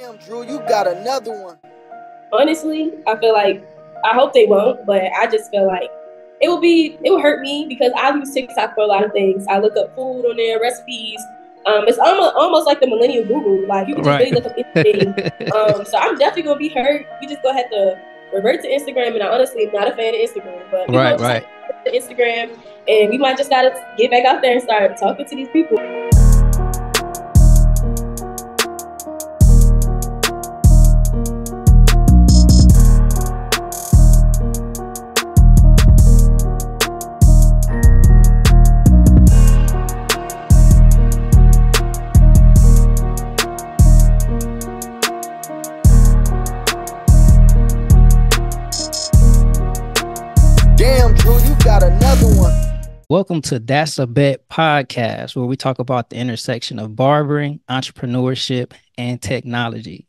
Damn, Drew, you got another one. Honestly, I feel like, I hope they won't, but I just feel like it will hurt me because I use TikTok for a lot of things. I look up food on there, recipes. It's almost like the millennial Google. Like you can just really look up anything. So I'm definitely gonna be hurt. We just gonna have to revert to Instagram, and I honestly am not a fan of Instagram, but we gonna just to Instagram, and we might just gotta get back out there and start talking to these people. Welcome to That's a Bet podcast, where we talk about the intersection of barbering, entrepreneurship, and technology.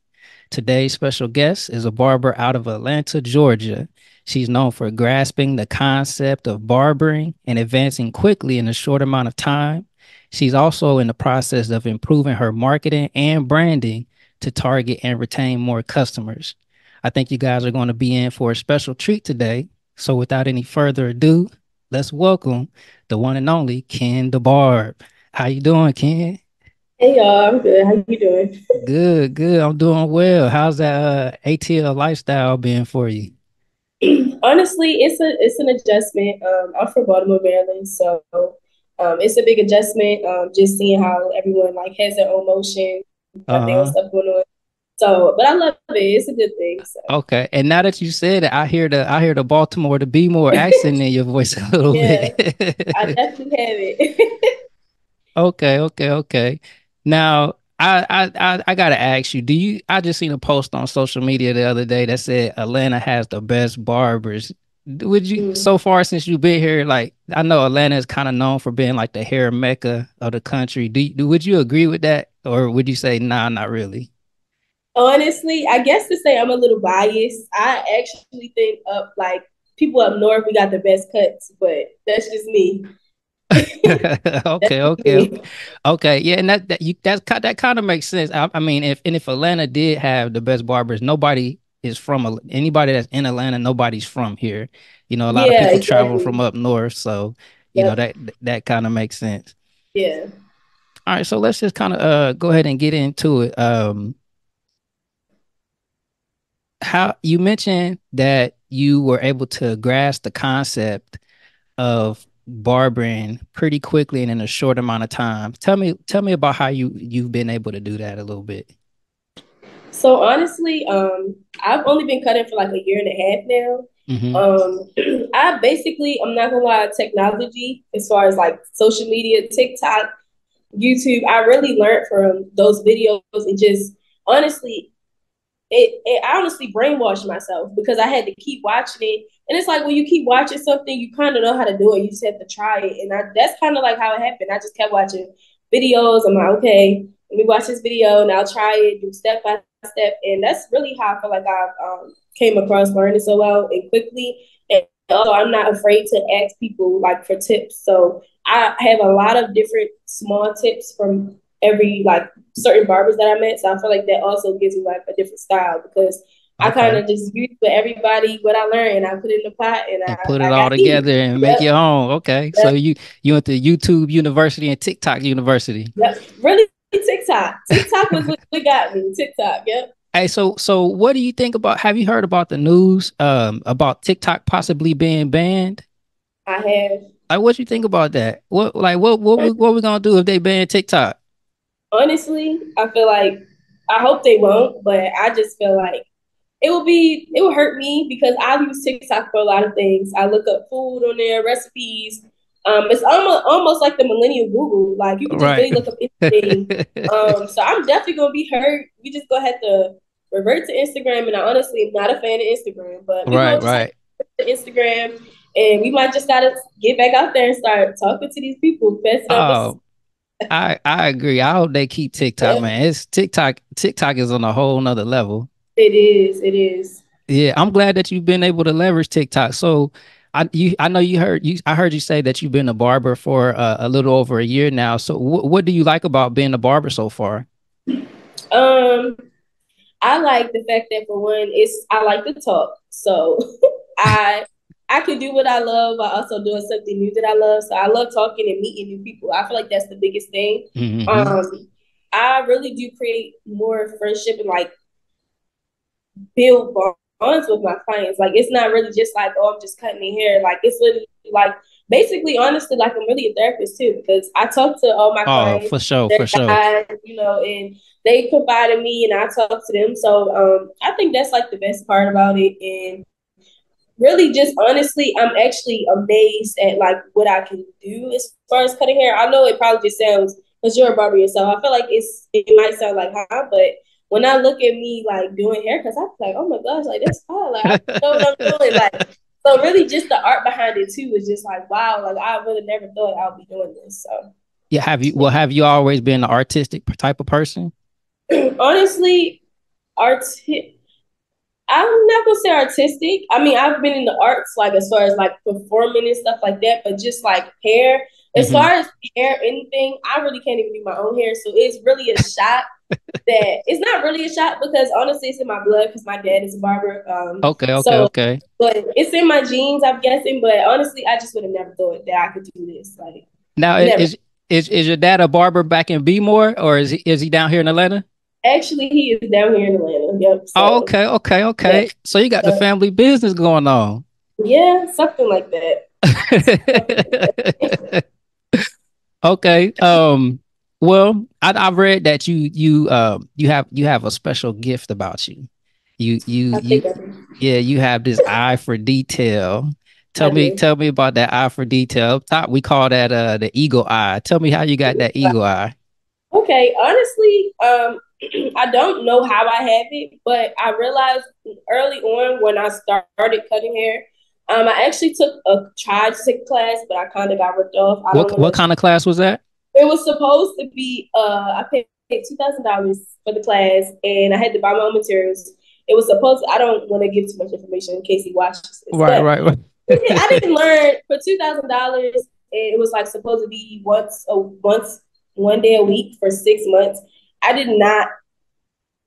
Today's special guest is a barber out of Atlanta, Georgia. She's known for grasping the concept of barbering and advancing quickly in a short amount of time. She's also in the process of improving her marketing and branding to target and retain more customers. I think you guys are going to be in for a special treat today. So without any further ado, let's welcome the one and only Kenn DaBarb. How you doing, Kenn? Hey y'all, I'm good. How you doing? Good. I'm doing well. How's that ATL lifestyle been for you? Honestly, it's an adjustment. I'm from Baltimore, Maryland, so it's a big adjustment. Just seeing how everyone like has their own motion, got their own stuff going on. So, but I love it. It's a good thing. So. Okay, and now that you said it, I hear the Baltimore, the B-more accent in your voice a little bit. I definitely have it. Okay. Now, I gotta ask you, I just seen a post on social media the other day that said Atlanta has the best barbers. Would you, so far since you've been here, like, I know Atlanta is kind of known for being like the hair mecca of the country. Would you agree with that, or would you say nah, not really? Honestly, I guess to say I'm a little biased. I actually think like people up north, we got the best cuts, but that's just me. Okay. Yeah, and that kind of makes sense. I mean, if Atlanta did have the best barbers, nobody is from anybody that's in Atlanta. Nobody's from here. You know, a lot of people travel from up north, so you know that kind of makes sense. Yeah. All right, so let's just kind of go ahead and get into it. How you mentioned that you were able to grasp the concept of barbering pretty quickly and in a short amount of time. Tell me about how you've been able to do that a little bit. So honestly, I've only been cutting for like a year and a half now. I'm not gonna lie, technology as far as like social media, TikTok, YouTube, I really learned from those videos and just honestly, I honestly brainwashed myself because I had to keep watching it. And it's like when you keep watching something, you kind of know how to do it. You just have to try it. And that's kind of like how it happened. I just kept watching videos. I'm like, okay, let me watch this video and I'll try it, do step by step. And that's really how I feel like I've came across learning so well and quickly. And also, I'm not afraid to ask people like for tips. So I have a lot of different small tips from every like certain barbers that I met. So I feel like that also gives me like a different style because I kind of just use for everybody what I learned and I put it in the pot and I put it all together and make your own. Okay. So you went to YouTube University and TikTok University. Yep. Really TikTok. TikTok was what got me. TikTok. Yep. Hey, so what do you think about, have you heard about the news about TikTok possibly being banned? I have. Like, what you think about that? What we gonna do if they ban TikTok? Honestly, I feel like, I hope they won't, but I just feel like it will hurt me because I use TikTok for a lot of things. I look up food on there, recipes. It's almost like the millennial Google. Like you can just really look up anything. So I'm definitely gonna be hurt. We just gonna have to revert to Instagram, and I honestly am not a fan of Instagram, but we gonna just to Instagram, and we might just gotta get back out there and start talking to these people. I agree. I hope they keep TikTok, man. It's TikTok is on a whole nother level. It is. Yeah, I'm glad that you've been able to leverage TikTok. So I know I heard you say that you've been a barber for a little over a year now. So what do you like about being a barber so far? I like the fact that for one, I like to talk. So I I can do what I love while also doing something new that I love. So I love talking and meeting new people. I feel like that's the biggest thing. Mm-hmm. I really do create more friendship and like build bonds with my clients. Like it's not really just like, oh, I'm just cutting their hair. Like it's literally like basically honestly, like I'm really a therapist too, because I talk to all my Oh, clients, for sure, their for sure. guys, and they confide in me and I talk to them. So I think that's like the best part about it. And really just honestly, I'm actually amazed at like what I can do as far as cutting hair. I know it probably just sounds because you're a barber yourself. I feel like it might sound like but when I look at me like doing haircuts, I'm like, oh my gosh, like that's fine. Like I know what I'm doing. Like so really just the art behind it too is just like wow, like I really never thought I'd be doing this. So Yeah, have you always been an artistic type of person? honestly, art I'm not gonna say artistic. I mean, I've been in the arts, like as far as like performing and stuff like that, but just like hair, as Mm-hmm. far as hair, anything, I really can't even do my own hair. So it's really a shot that it's not really a shot because honestly, it's in my blood because my dad is a barber. Okay, okay, So, okay. but it's in my genes, I'm guessing. But honestly, I just would have never thought that I could do this. Like, Now never. is your dad a barber back in B-more or is he down here in Atlanta? Actually, he is down here in Atlanta. Yep. Oh, So, okay, okay, yeah. okay. So you got the So, family business going on. yeah, something like that. Something like that. Okay. Well, I've read that you have a special gift about you. I You think I do. yeah, you have this eye for detail. I do. Tell me about that eye for detail. Top, we call that the eagle eye. Tell me how you got that eagle eye. Okay, honestly, I don't know how I have it, but I realized early on when I started cutting hair, I actually tried to take a class, but I kind of got ripped off. I don't What want to. kind of class was that? It was supposed to be. I paid $2,000 for the class, and I had to buy my own materials. It was supposed. I don't want to give too much information in case he watches this, Right, but right, right. I didn't learn for $2,000. It was like supposed to be once 1 day a week for 6 months. I did not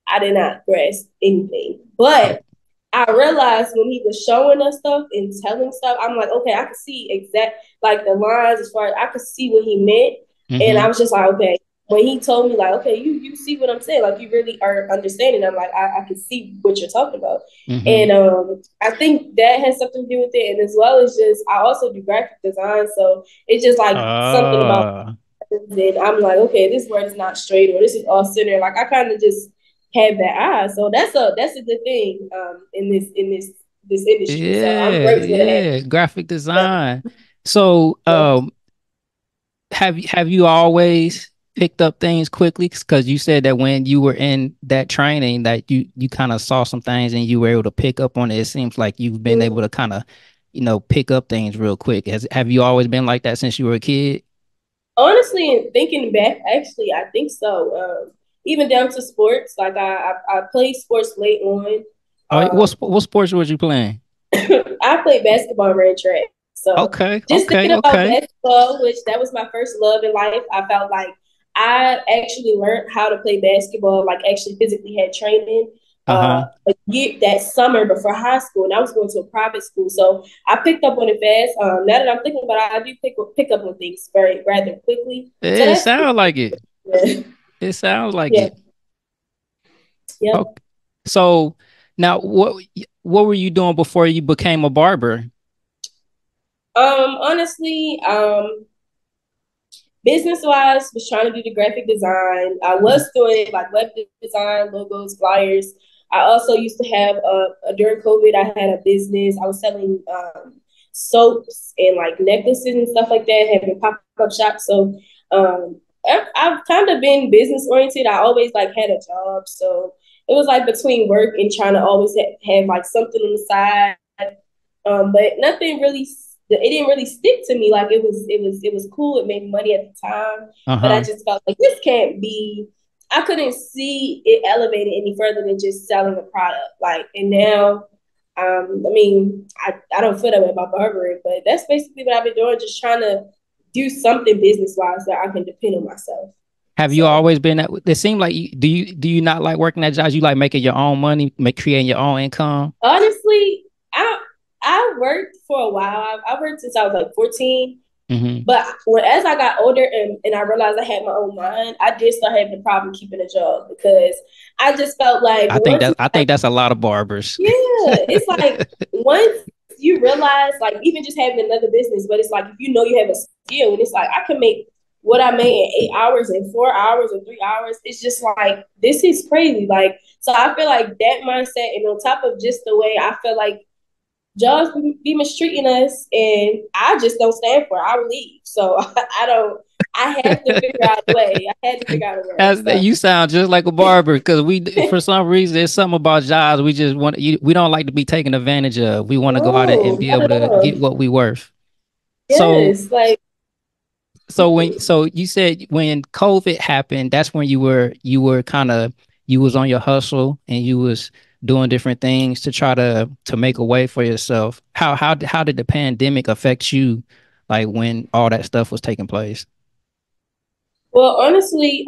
I did not grasp anything. Oh, But I realized when he was showing us stuff and telling stuff, I'm like, okay, I could see exact like the lines as far as I could see what he meant. And I mm-hmm. was just like, okay. When he told me like, okay, you see what I'm saying, like you really are understanding. I'm like, I can see what you're talking about. Mm-hmm. And I think that has something to do with it. And as well as just I also do graphic design. So it's just like something about Uh, it. And I'm like, okay, this word is not straight or this is all center. Like I kind of just have that eye. So that's a good thing in this industry. So I'm yeah, grateful to have yeah. Graphic it. design. So, Yeah. have you always picked up things quickly? Because you said that when you were in that training, that you kind of saw some things and you were able to pick up on it. It seems like you've been able to kind of, pick up things real quick. Have you always been like that since you were a kid? Honestly, thinking back, actually, I think so. Even down to sports, like I played sports late on. Oh, Um, what sports was you playing? I played basketball and ran track. So Okay, just okay, thinking about okay. basketball, which that was my first love in life, I felt like I actually learned how to play basketball, like actually physically had training Uh-huh. a year that summer before high school, and I was going to a private school. So I picked up on it fast. Now that I'm thinking about it, I do pick up on things very rather quickly. So It that's sounds like it. yeah. It sounds like Yeah. it. Yep. Okay. So now what were you doing before you became a barber? Honestly, business wise, was trying to do the graphic design. I was doing like web design, logos, flyers. I also used to have during COVID, I had a business. I was selling soaps and like necklaces and stuff like that, having pop up shops. So I've kind of been business oriented. I always like had a job, so it was like between work and trying to always have like something on the side. But nothing really. It didn't really stick to me. Like it was cool. It made money at the time, but I Uh-huh. just felt like this can't be. I couldn't see it elevated any further than just selling a product. Like, and now, I mean, I don't feel that way about barbering, but that's basically what I've been doing. Just trying to do something business wise that I can depend on myself. Have you always been that? It seemed like do you not like working at jobs? You like making your own money, creating your own income? Honestly, I worked for a while. I worked since I was like 14. Mm-hmm. But as I got older and I realized I had my own mind, I did start having a problem keeping a job because I just felt like I think that's a lot of barbers. yeah, it's like once you realize, like even just having another business, but it's like if you know you have a skill, and it's like I can make what I made in 8 hours, in 4 hours, or 3 hours. It's just like this is crazy. Like so, I feel like that mindset, and on top of just the way I feel like jobs be mistreating us, and I just don't stand for it. I will leave. So I don't. I have to figure out a way. I had to figure out a way. You sound just like a barber because for some reason, there's something about jobs we just we don't like to be taken advantage of. We want to go out and be able to get what we worth. Yes, so you said when COVID happened, that's when you were you was on your hustle and you was doing different things to try to make a way for yourself. How did the pandemic affect you, like when all that stuff was taking place? Well, honestly,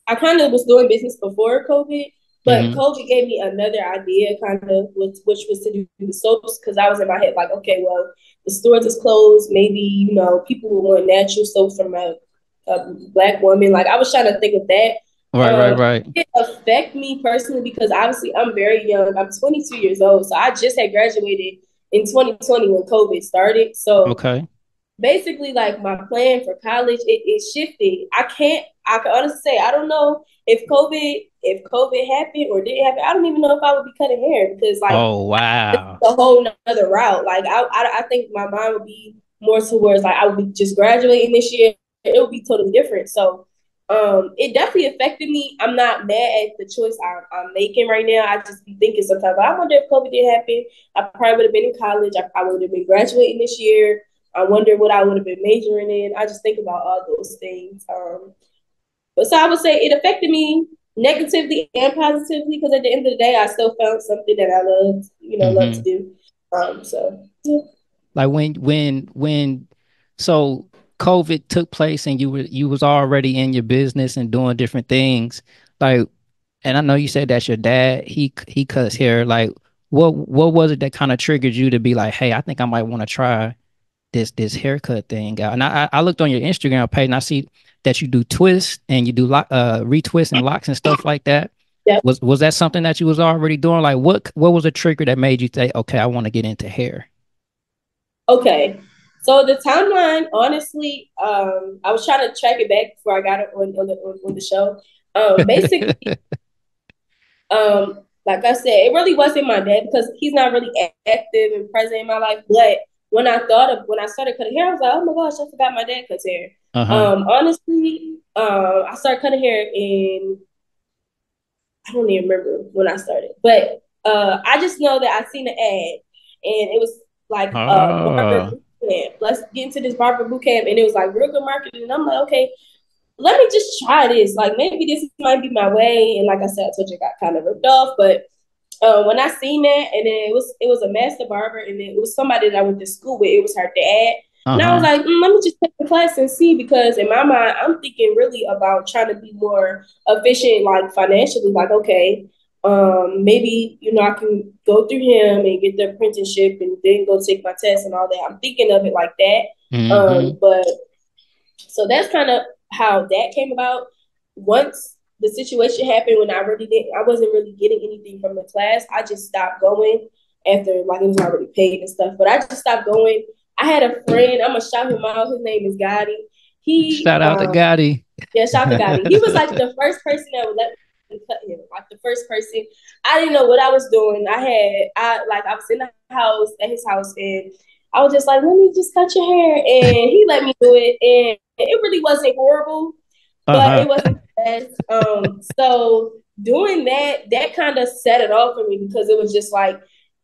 I kind of was doing business before COVID, but COVID gave me another idea, kind of, which was to do the soaps, because I was in my head like, okay, well, the stores is closed. Maybe people will want natural soaps from a Black woman. Like I was trying to think of that. Right. It affect me personally because obviously I'm very young. I'm 22 years old, so I just had graduated in 2020 when COVID started. So okay. Basically, like my plan for college, it shifted. I can honestly say I don't know if COVID happened or didn't happen. I don't even know if I would be cutting hair because like oh wow, it's a whole nother route. Like I think my mind would be more towards like I would be just graduating this year. It would be totally different. So it definitely affected me. I'm not mad at the choice I'm making right now. I just be thinking sometimes, I wonder if COVID did happen, I probably would have been in college. I would have been graduating this year. I wonder what I would have been majoring in. I just think about all those things. But so I would say it affected me negatively and positively because at the end of the day, I still found something that I loved, love to do. So yeah. Like when so COVID took place and you was already in your business and doing different things, like, and I know you said that's your dad. He cuts hair. Like, what was it that kind of triggered you to be like, hey, I think I might want to try this haircut thing out? And I looked on your Instagram page and I see that you do twists and you do retwists and locks and stuff like that. Yep. Was that something that you was already doing? Like, what was a trigger that made you say, okay, I want to get into hair? Okay. So the timeline, honestly, I was trying to track it back before I got it on the show. Basically, like I said, it really wasn't my dad because he's not really active and present in my life. But when I started cutting hair, I was like, oh my gosh, I forgot my dad cuts hair. Honestly, I started cutting hair I don't even remember when I started, but I just know that I seen an ad and it was like barber boot camp. Let's get into this barber boot camp, and it was like real good marketing. And I'm like, okay, let me just try this. Like maybe this might be my way. And like I said, I told you I got kind of ripped off, but when I seen that, and then it was a master barber, and then it was somebody that I went to school with. It was her dad. And I was like, let me just take the class and see, because in my mind, I'm thinking really about trying to be more efficient, like financially. Like, okay, maybe, I can go through him and get the apprenticeship and then go take my test and all that. I'm thinking of it like that. But so that's kind of how that came about. Once the situation happened when I wasn't really getting anything from the class, I just stopped going after like it was already paid and stuff. But I just stopped going. I had a friend, I'm gonna shout him out. His name is Gotti. Shout out to Gotti. Yeah, shout out to Gotti. He was like the first person that would let me cut him. Like the first person. I didn't know what I was doing. I was in the house at his house, and I was just like, let me just cut your hair. And he let me do it. And it really wasn't horrible, but it wasn't bad. So doing that kind of set it off for me, because it was just like,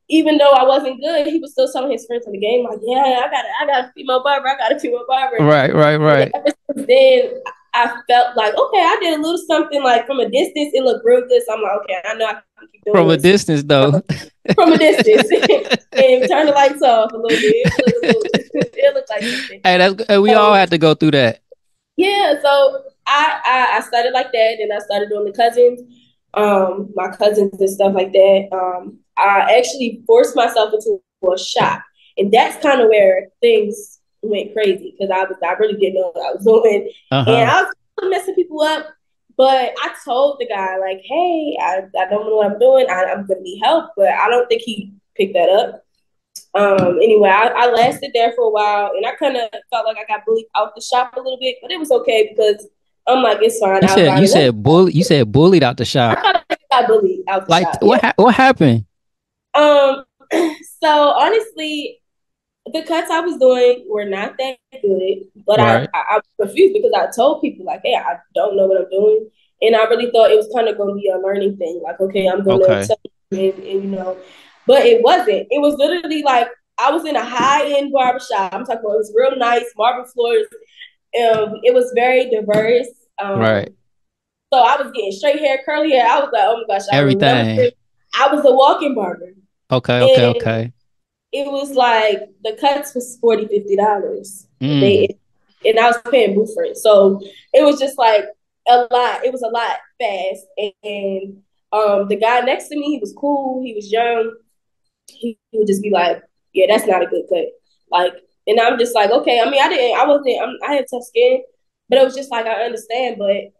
even though I wasn't good, he was still telling his friends in the game, like, yeah, I got a female barber. I got a female barber. Right. And ever since then, I felt like, okay, I did a little something like from a distance. It looked real good. So I'm like, okay, I know I can keep doing from this. A distance, though. From a distance. And turn the lights off a little bit. It looked like something. Hey, we all had to go through that. Yeah. So I started like that, and I started doing the cousins, my cousins and stuff like that. I actually forced myself into a shop, and that's kind of where things went crazy because I really didn't know what I was doing, and I was messing people up. But I told the guy like, "Hey, I don't know what I'm doing. I'm gonna need help," but I don't think he picked that up. Anyway, I lasted there for a while, and I kind of felt like I got bullied out the shop a little bit, but it was okay because I'm like, it's fine. You said bullied out the I shop. thought I got bullied out the Like shop. Yeah. what happened? Um. So honestly, the cuts I was doing were not that good, but Right. I was confused because I told people like, hey, I don't know what I'm doing, and I really thought it was kind of going to be a learning thing. Like, okay, I'm going to tell you, and but it wasn't. It was literally like I was in a high end barbershop. I'm talking about it was real nice marble floors. It was very diverse. Right. So I was getting straight hair, curly hair. I was like, oh my gosh, I will never. Everything. I was a walking barber. Okay. It was like the cuts was $40-$50. Mm. And I was paying booth rent. So it was just like a lot. It was a lot fast. And the guy next to me, he was cool. He was young. He would just be like, yeah, that's not a good cut. Like, and I'm just like, okay. I mean, I had tough skin, but it was just like, I understand, but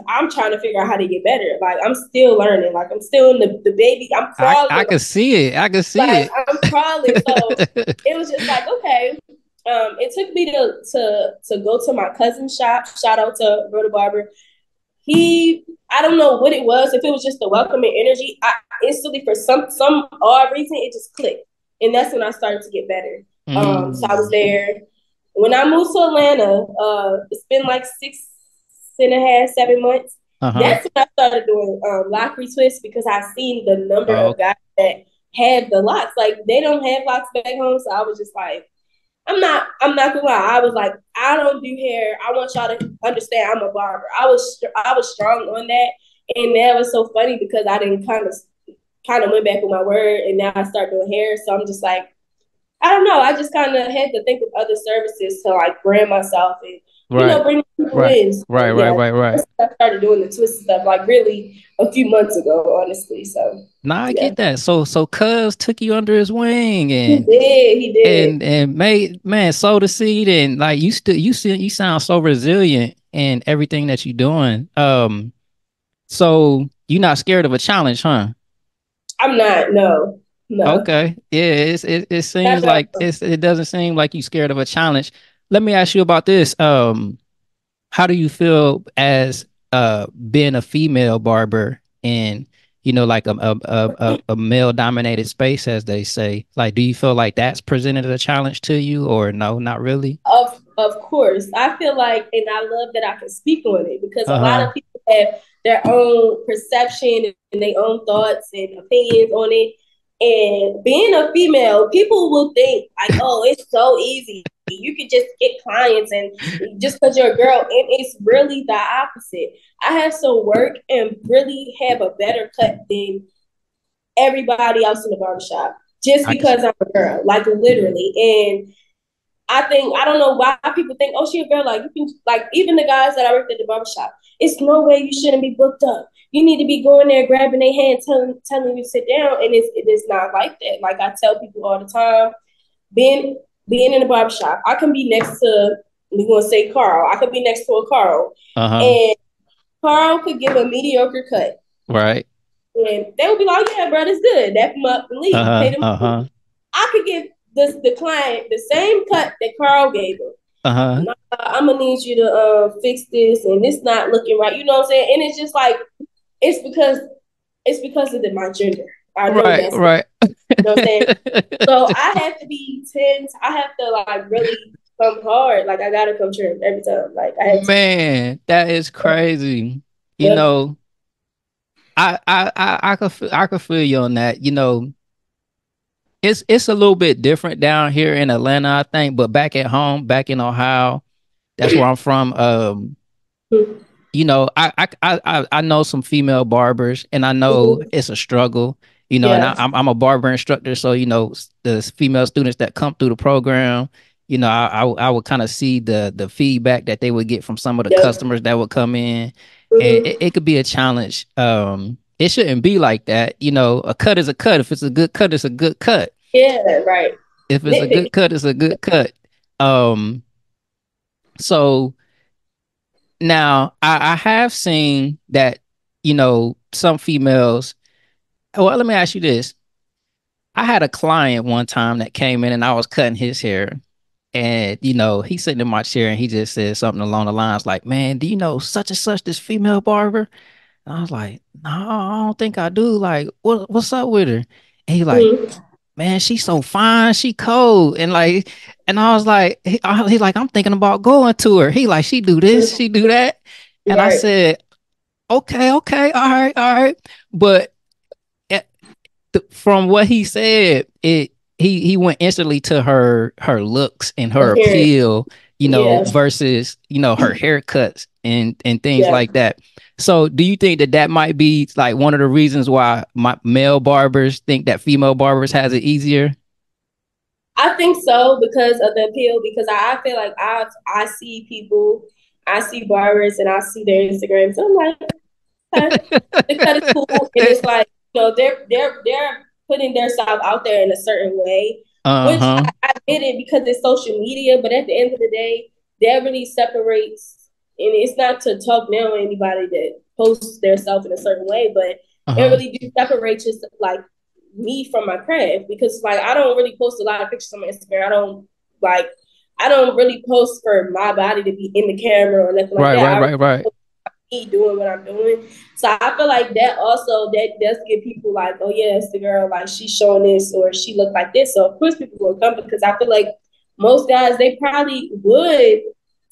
I'm trying to figure out how to get better. Like, I'm still learning. Like, I'm still in the baby. I'm crawling. I can see it. I can see like, it. I'm crawling. So it was just like, okay. It took me to go to my cousin's shop. Shout out to Brother Barber. I don't know what it was. If it was just the welcoming energy, I instantly for some odd reason it just clicked, and that's when I started to get better. So I was there. When I moved to Atlanta, it's been like 6.5, 7 months. That's when I started doing lock retwists because I seen the number of guys that had the locks. Like they don't have locks back home, so I was just like, I'm not gonna lie. I was like, I don't do hair. I want y'all to understand I'm a barber. I was strong on that, and that was so funny because I didn't kind of went back with my word, and now I start doing hair. So I'm just like, I don't know. I just kind of had to think of other services to like brand myself and bring people in. So, Right. I started doing the twist stuff like really a few months ago, honestly. So I get that. So Cuz took you under his wing and he did and made sowed the seed, and like you sound so resilient in everything that you're doing. So you're not scared of a challenge, huh? I'm not. No. Okay. Yeah, it seems like it doesn't seem like you're scared of a challenge. Let me ask you about this. How do you feel as being a female barber in like a male dominated space, as they say? Like, do you feel like that's presented a challenge to you, or no, not really? Of course, I feel like, and I love that I can speak on it because a lot of people have their own perception and their own thoughts and opinions on it. And being a female, people will think like, oh, it's so easy. You could just get clients and just because you're a girl. And it's really the opposite. I have some work and really have a better cut than everybody else in the barbershop just because I'm a girl, like literally. And I don't know why people think, oh, she a girl. Like you can, like even the guys that I worked at the barbershop, it's no way you shouldn't be booked up. You need to be going there, grabbing their hand, telling you to sit down, and it is not like that. Like I tell people all the time, being in the barbershop, I can be next to, we're gonna say Carl. I could be next to a Carl, and Carl could give a mediocre cut, right? And they would be like, yeah, bro, it's good. Dap them up and leave. Pay them. I could give the client the same cut that Carl gave him. I'm gonna need you to fix this, and it's not looking right. You know what I'm saying? And it's just like it's because of my gender. I know right. You know what I'm saying? So I have to be tense. I have to like really come hard. Like I gotta come trim every time. Like I have Man, that is crazy. You know, I could feel you on that. You know, it's a little bit different down here in Atlanta, I think, but back at home, back in Ohio, that's where I'm from. You know, I know some female barbers, and I know it's a struggle. You know, and I'm a barber instructor, so you know the female students that come through the program, I would kind of see the feedback that they would get from some of the Yep. customers that would come in, and Mm-hmm. it could be a challenge. It shouldn't be like that. A cut is a cut. If it's a good cut, it's a good cut. Yeah, right. If it's a Nitpick. good cut, it's a good cut. Um, so now I have seen that, some females. Well, let me ask you this. I had a client one time that came in and I was cutting his hair. And, he's sitting in my chair and he just said something along the lines like, man, do you know such and such, this female barber? And I was like, no, I don't think I do. Like, what's up with her? And he's like, Mm-hmm. man, she's so fine. She cold. And I was like, he's like, I'm thinking about going to her. He like, she do this, she do that. And I Right. said, okay, all right. But from what he said, he went instantly to her looks and her Appearance. appeal, Yeah. versus her haircuts and things Yeah. like that. So, do you think that might be like one of the reasons why my male barbers think that female barbers has it easier? I think so because of the appeal. Because I feel like I see people, I see barbers, and I see their Instagram. So I'm like, okay, the cut is cool, and it's like they're putting their stuff out there in a certain way, which Uh-huh. I get it because it's social media. But at the end of the day, that really separates, and it's not to talk down on anybody that posts their stuff in a certain way, but it Uh-huh. really do separate just like me from my craft because like I don't really post a lot of pictures on my Instagram. Like I don't really post for my body to be in the camera or nothing like Right, that. right, I right, right. me doing what I'm doing. So I feel like that also that does give people like, oh yeah, it's the girl, like she's showing this or she looked like this. So of course people will come because I feel like most guys they probably would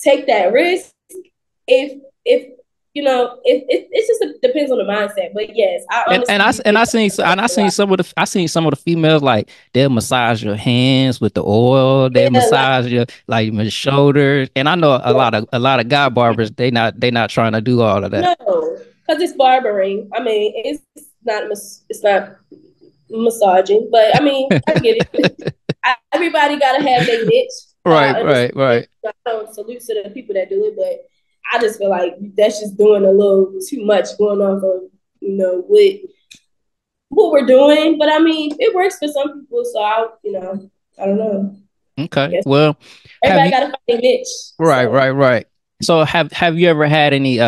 take that risk if it just depends on the mindset. But yes, I And and honestly I do and think I seen and I seen some of the females like they'll massage your hands with the oil. They yeah, massage your like your shoulders. And I know a lot of guy barbers they not trying to do all of that. no, because it's barbering. I mean, it's not massaging, but I mean, I get it. Everybody gotta have their niche. So I Right, understand. right, right. I don't salute to the people that do it, but I just feel like that's just doing a little too much going on for with what we're doing. But I mean, it works for some people, so I don't know. I Okay. guess Well, have everybody you gotta find their niche. right, So right, right. So have you ever had any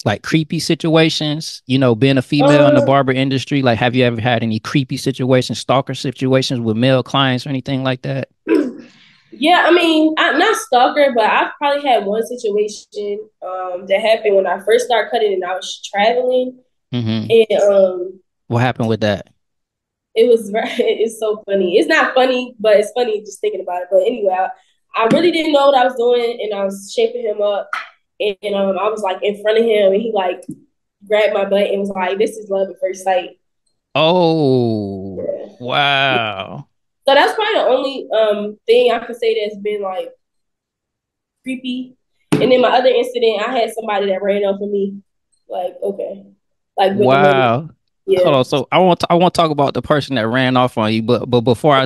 like creepy situations, being a female in the um barber industry? Like have you ever had any creepy situations, stalker situations with male clients or anything like that? yeah, I mean, I'm not stalker, but I've probably had one situation that happened when I first started cutting and I was traveling. Mm-hmm. And What happened with that? it was it's so funny. It's not funny, but it's funny just thinking about it. But anyway, I really didn't know what I was doing, and I was shaping him up, and I was like in front of him, and he like grabbed my butt and was like, "This is love at first sight." Oh, Yeah. wow. So that's probably the only thing I could say that's been like creepy. And then my other incident, I had somebody that ran up on me, like okay, like with the money. Wow. Hold Yeah. on. So I want to talk about the person that ran off on you, but before I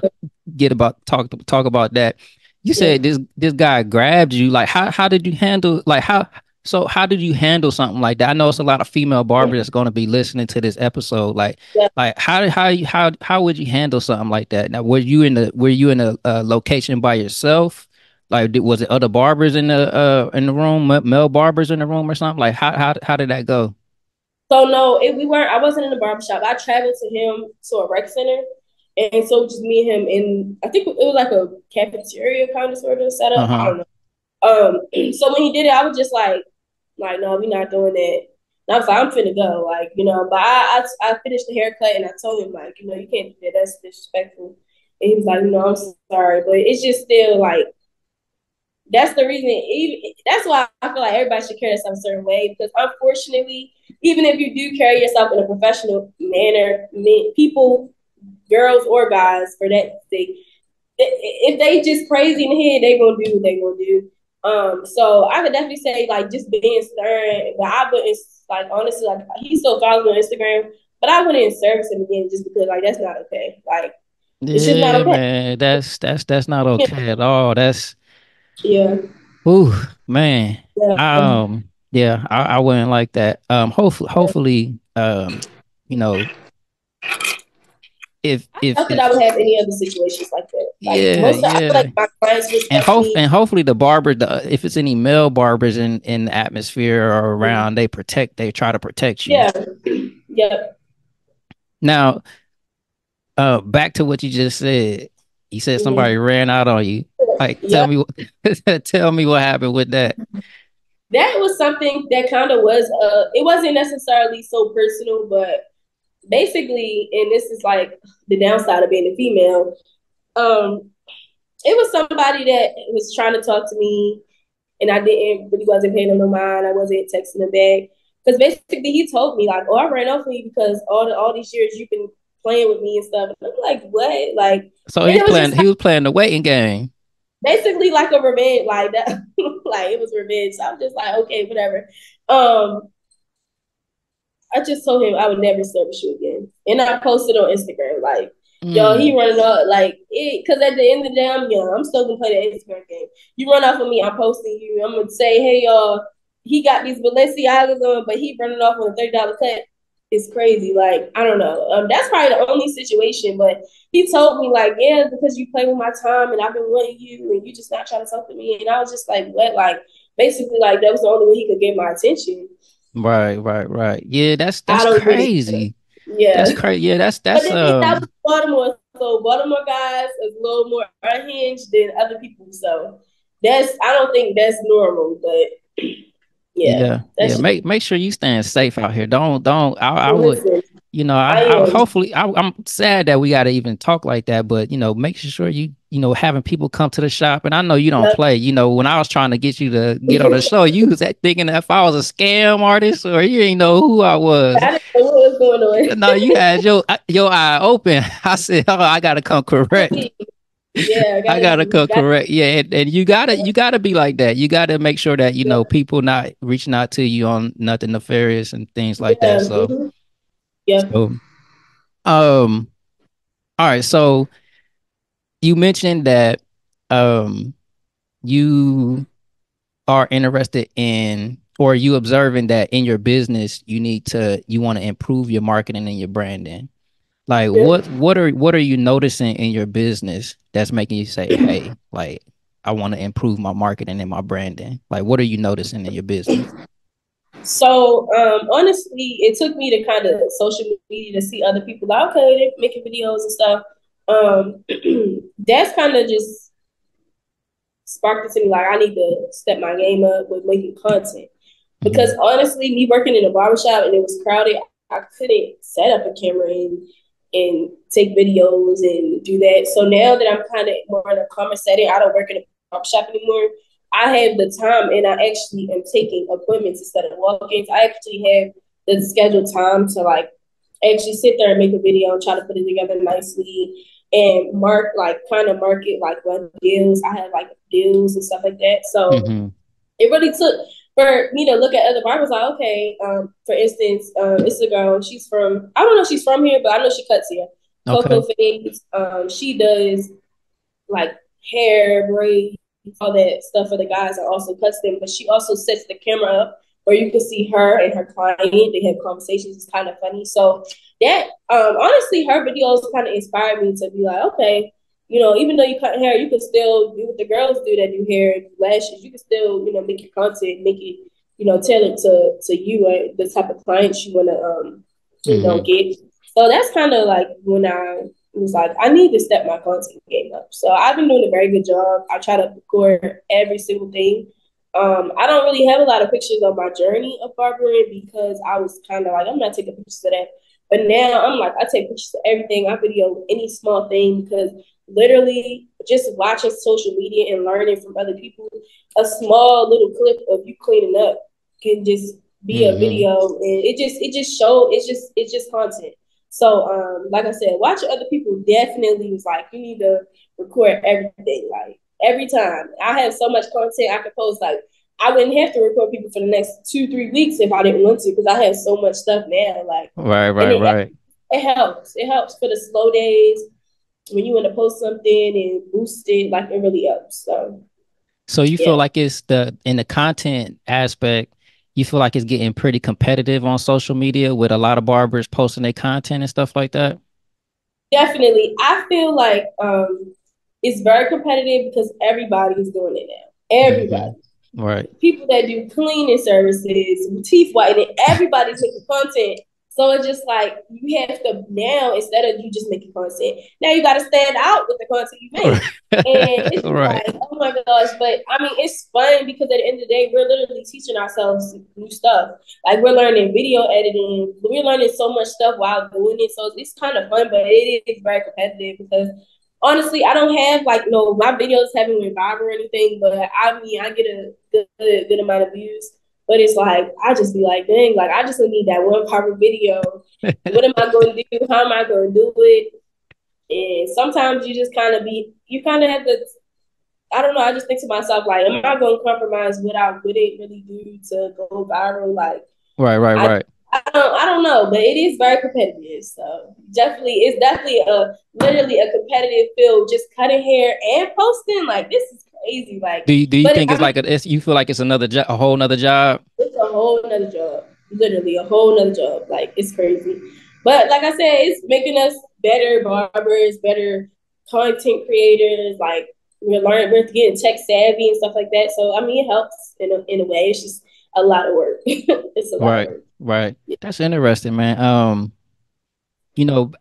get about talk about that, you Yeah. said this guy grabbed you. Like how did you handle how did you handle something like that? I know it's a lot of female barbers that's going to be listening to this episode. Yeah. Like how would you handle something like that? Now were you in a location by yourself? Like was it other barbers in the room, male barbers in the room or something? Like how did that go? So no, we weren't. I wasn't in the barbershop. I traveled to him to a rec center, and so just me and him. And I think it was like a cafeteria kind of sort of setup. I Uh-huh. don't know. So when he did it, I was just like no, we're not doing that. And I was like, I'm finna go, like But I finished the haircut, and I told him like, you can't do that. That's disrespectful. And he was like, I'm sorry, but it's just still like that's the reason. That's why I feel like everybody should carry themselves a certain way because unfortunately, even if you do carry yourself in a professional manner, people, girls or guys, for that sake, if they just crazy in the head, they gonna do what they gonna do. So I could definitely say like just being stern, but I wouldn't like honestly he still follows me on Instagram, but I wouldn't service him again just because like that's not okay. Like It's just not Yeah, okay. man. That's not okay at all. That's Yeah. ooh, man. Yeah. Yeah, I wouldn't like that. Hopefully, you know, if Not that I would have any other situations like that. Like yeah, most of, I feel yeah. like my clients respect me. And hopefully the barber, if it's any male barbers in the atmosphere or around, they try to protect you. Yeah. Yeah. Now, back to what you just said. You said somebody Mm-hmm. ran out on you. Like, tell Yeah. me tell me what happened with that. That was something that kind of was it wasn't necessarily so personal, but basically, and this is like the downside of being a female, um, it was somebody that was trying to talk to me and I didn't really wasn't paying him no mind. I wasn't texting him back. Because basically he told me like, oh, I ran off of you because all these years you've been playing with me and stuff. And I'm like, what? Like, So and it was just he was playing the waiting game. basically like a revenge, like that, like it was revenge. So I'm just like, okay, whatever. Um, I just told him I would never service you again, and I posted on Instagram like, yo, he Mm, running up like it, because at the end of the day, I'm young. I'm still gonna play the Instagram game. You run off of me, I'm posting you. I'm gonna say, hey y'all, he got these Balenciagas on, but he running off on a $30 cut. It's crazy. Like I don't know. That's probably the only situation. But he told me like, yeah, because you play with my time and I've been wanting you, and you just not trying to talk to me. And I was just like, what? Like basically, like that was the only way he could get my attention. right. Yeah, I that's don't really, crazy. yeah. That's crazy. Yeah, But then that was Baltimore, so Baltimore guys is a little more unhinged than other people. So that's I don't think that's normal, but yeah, yeah. that's just Make sure you stand safe out here. Don't. I would. listen. I, I I am hopefully I'm sad that we got to even talk like that, but make sure having people come to the shop. And I know you don't yep. play. When I was trying to get you to get on the show, you was thinking that if I was a scam artist or you didn't know who I was. I didn't know what was going No, on. you had your eye open. I said, oh, I gotta come correct. Yeah, I I gotta gotta come got correct. Yeah, and you gotta be like that. You gotta make sure that yeah, people not reaching out to you on nothing nefarious and things like that. yeah, So, yeah. so um, all right. So you mentioned that um you are interested in or you observing that in your business you want to improve your marketing and your branding. Like Yeah. what are you noticing in your business that's making you say, hey, like I want to improve my marketing and my branding? Like what are you noticing in your business? So honestly, it took me to kind of social media to see other people like, okay, they're making videos and stuff. Um, that's kind of just sparked it to me like I need to step my game up with making content. Because Mm-hmm. honestly, me working in a barbershop and it was crowded, I couldn't set up a camera and take videos and do that. So now that I'm kind of more in a calmer setting, I don't work in a barbershop anymore. I have the time and I actually am taking appointments instead of walk-ins. I actually have the scheduled time to like actually sit there and make a video and try to put it together nicely and kind of market like what deals. I have like deals and stuff like that. So Mm-hmm. it really took for me to look at other barbers like, okay, for instance, it's a girl, she's from I don't know if she's from here, but I know she cuts here. Coco Okay. Face. She does like hair, braids, all that stuff for the guys and also cuts them. But she also sets the camera up where you can see her and her client. They have conversations. It's kind of funny. So that honestly, her videos kind of inspired me to be like, okay, even though you cut hair, you can still do what the girls do that do hair and lashes. You can still, make your content, make it, tailor to you and the type of clients you want to, Mm-hmm. get. So that's kind of like when I was like, I need to step my content game up. So I've been doing a very good job. I try to record every single thing. I don't really have a lot of pictures of my journey of barbering because I was kind of like, I'm not taking pictures of that. But now I'm like, I take pictures of everything. I video any small thing because literally just watching social media and learning from other people, a small little clip of you cleaning up can just be a Mm-hmm. video and it's just content. So like I said, watching other people definitely was like you need to record everything. Like every time. I have so much content I could post like I wouldn't have to record people for the next 2-3 weeks if I didn't want to because I have so much stuff now. Like Right, and right, right. it helps. It helps for the slow days. when you want to post something and boost it, like it really helps. So you feel Yeah, like it's in the content aspect, you feel like it's getting pretty competitive on social media with a lot of barbers posting their content and stuff like that? definitely. I feel like it's very competitive because everybody is doing it now. Everybody. Right. People that do cleaning services, teeth whitening, everybody's making content. So it's just like you have to now, instead of you just making content, now you got to stand out with the content you make. And it's just Right. like, oh my gosh. But I mean, it's fun because at the end of the day, we're literally teaching ourselves new stuff. Like we're learning video editing, we're learning so much stuff while doing it. So it's kind of fun, but it is very competitive because honestly, I don't have like no my videos haven't been viral or anything, but I mean I get a good amount of views. But it's like I just be like, dang, like I just need that one viral video. What am I going to do? How am I going to do it? And sometimes you just kind of you kind of have to. I don't know. I just think to myself, like, am I going to compromise what I wouldn't really do to go viral? Like, Right, right, I right. I don't know, but it is very competitive. So it's definitely a literally a competitive field. Just cutting hair and posting, like this is crazy. Like, Do you but think it's I mean, like you feel like it's another job, a whole nother job? it's a whole nother job. Literally a whole nother job. Like it's crazy. But like I said, it's making us better barbers, better content creators. Like we're getting tech savvy and stuff like that. So I mean, it helps in a way. It's just a lot of work. It's a lot of Right, work. right. That's interesting, man.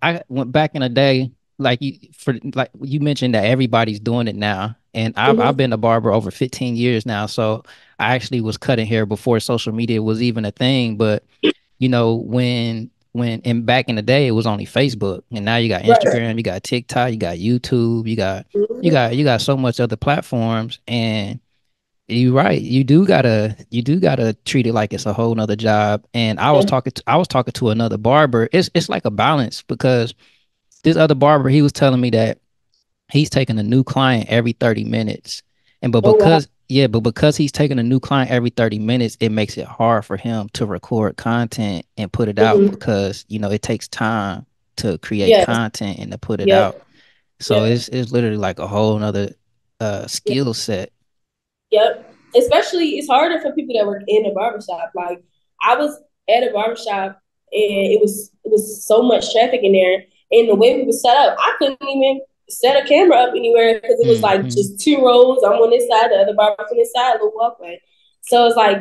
I went back in the day, like you mentioned that everybody's doing it now. And I've Mm-hmm. been a barber over 15 years now. So I actually was cutting hair before social media was even a thing. But when back in the day it was only Facebook. And now you got Right. Instagram, you got TikTok, you got YouTube, you got you Mm-hmm. got you got so much other platforms. And you're right. You do gotta treat it like it's a whole nother job. And Yeah. I was talking to another barber. It's like a balance because this other barber, he was telling me that he's taking a new client every 30 minutes. And but Oh wow. because but because he's taking a new client every 30 minutes, it makes it hard for him to record content and put it out Mm-hmm. because, it takes time to create Yes. content and to put it out. Yep. So Yep. it's literally like a whole nother Yep. skill set. Yep. Especially, it's harder for people that work in a barbershop. Like I was at a barbershop and it was so much traffic in there, and the way we were set up, I couldn't even set a camera up anywhere because it was like Hmm. just two rows. I'm on this side, the other barber on this side, a little walkway. So it's like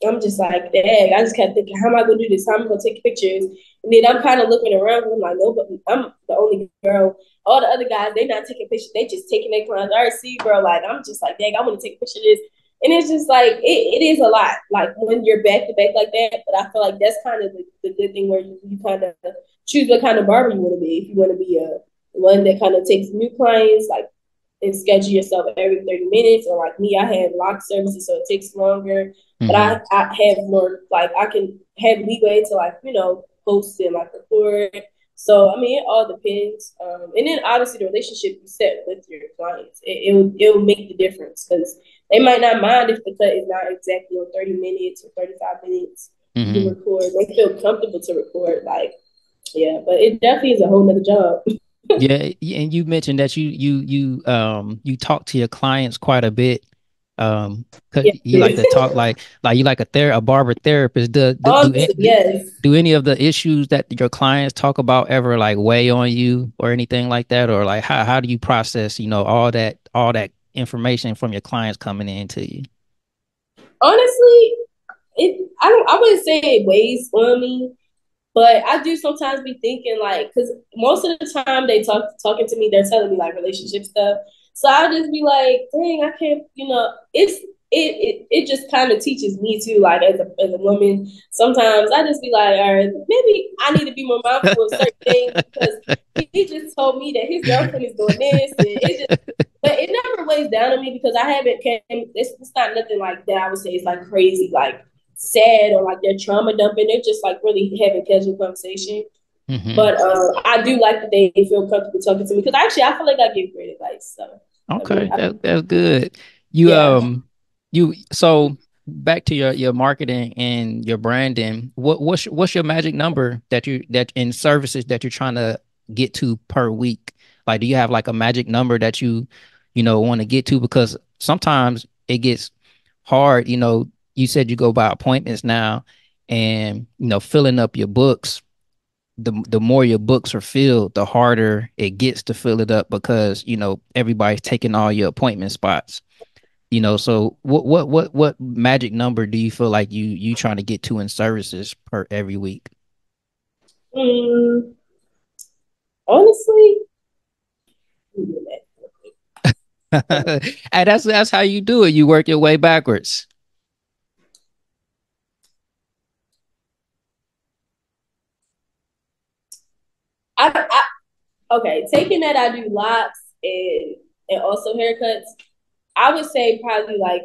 I'm just like, dang, I just kept thinking, how am I gonna do this? How am I gonna take pictures? And then I'm kind of looking around and I'm like, no, but I'm the only girl. All the other guys, they not taking pictures, they just taking their clients. All right, see, bro, like I'm just like, dang, I want to take a picture of this. And it's just like it is a lot, like when you're back to back like that. But I feel like that's kind of the good thing where you kind of choose what kind of barber you want to be. If you want to be a one that kind of takes new clients, like and schedule yourself every 30 minutes. Or like me, I have lock services, so it takes longer. But Hmm. I have more, like I can have leeway to like, post and like record. So I mean, it all depends. And then obviously the relationship you set with your clients, it'll make the difference because they might not mind if the cut is not exactly on 30 minutes or 35 minutes. You Hmm. record, they feel comfortable to record. Like, yeah, but it definitely is a whole nother job. Yeah, and you mentioned that you talk to your clients quite a bit. 'Cause Yeah. you like to talk like you like a barber therapist. Honestly, yes. Do any of the issues that your clients talk about ever like weigh on you or anything like that? Or like how do you process, all that information from your clients coming into you? Honestly, I wouldn't say it weighs on me, but I do sometimes be thinking like, because most of the time they talking to me, they're telling me like relationship stuff. So I'll just be like, dang, I can't, it just kind of teaches me too, like as a woman. Sometimes I just be like, all right, maybe I need to be more mindful of certain things because he just told me that his girlfriend is doing this, and it just but it never weighs down on me because I haven't came. It's not nothing like that. I would say it's like crazy, like sad or like they're trauma dumping. They're just like really having casual conversation. Hmm. But I do like that they feel comfortable talking to me because actually I feel like I give great advice. So I mean, Okay, that's good. You yeah, so back to your marketing and your branding. What's your magic number that in services that you're trying to get to per week? Like, do you have like a magic number that you know, want to get to? Because sometimes it gets hard. You know, you said you go by appointments now, and you know, filling up your books. The more your books are filled, the harder it gets to fill it up because you know everybody's taking all your appointment spots. You know, so what magic number do you feel like you trying to get to in services per every week? Mm, honestly, And that's how you do it. You work your way backwards. okay, taking that I do locks and also haircuts. I would say probably like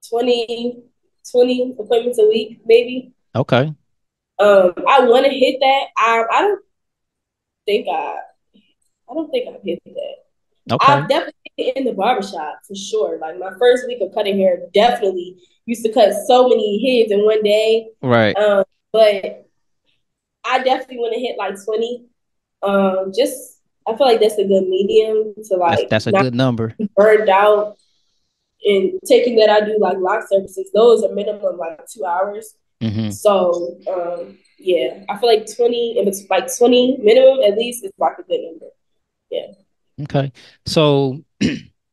20, 20 appointments a week, maybe. Okay. I want to hit that. I don't think I don't think I've hit that. Okay. I've definitely hit it in the barbershop for sure. Like my first week of cutting hair, definitely used to cut so many heads in one day. Right. But I definitely want to hit like 20. Just I feel like that's a good medium to like That's a not good number. be burned out. And taking that I do like lock services, those are minimum like 2 hours. Hmm. So yeah, I feel like 20, if it's like 20 minimum at least, is like a good number. Yeah. Okay. So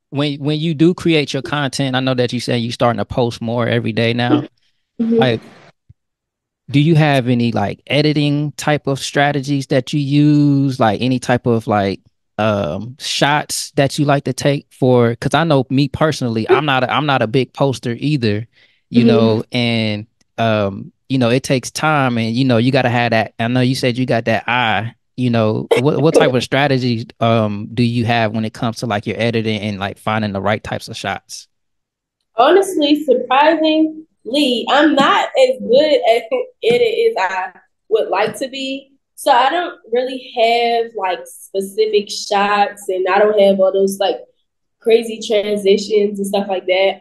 when you do create your content, I know that you say you starting to post more every day now. Mm-hmm. Like, do you have any like editing type of strategies that you use? Like any type of like shots that you like to take for? Because I know me personally, I'm not a big poster either, you Mm-hmm. know, and you know, it takes time and you know, you gotta have that. I know you said you got that eye. You know, what type of strategies do you have when it comes to like your editing and like finding the right types of shots? Honestly, surprisingly, I'm not as good at it as I would like to be. So I don't really have like specific shots, and I don't have all those like crazy transitions and stuff like that.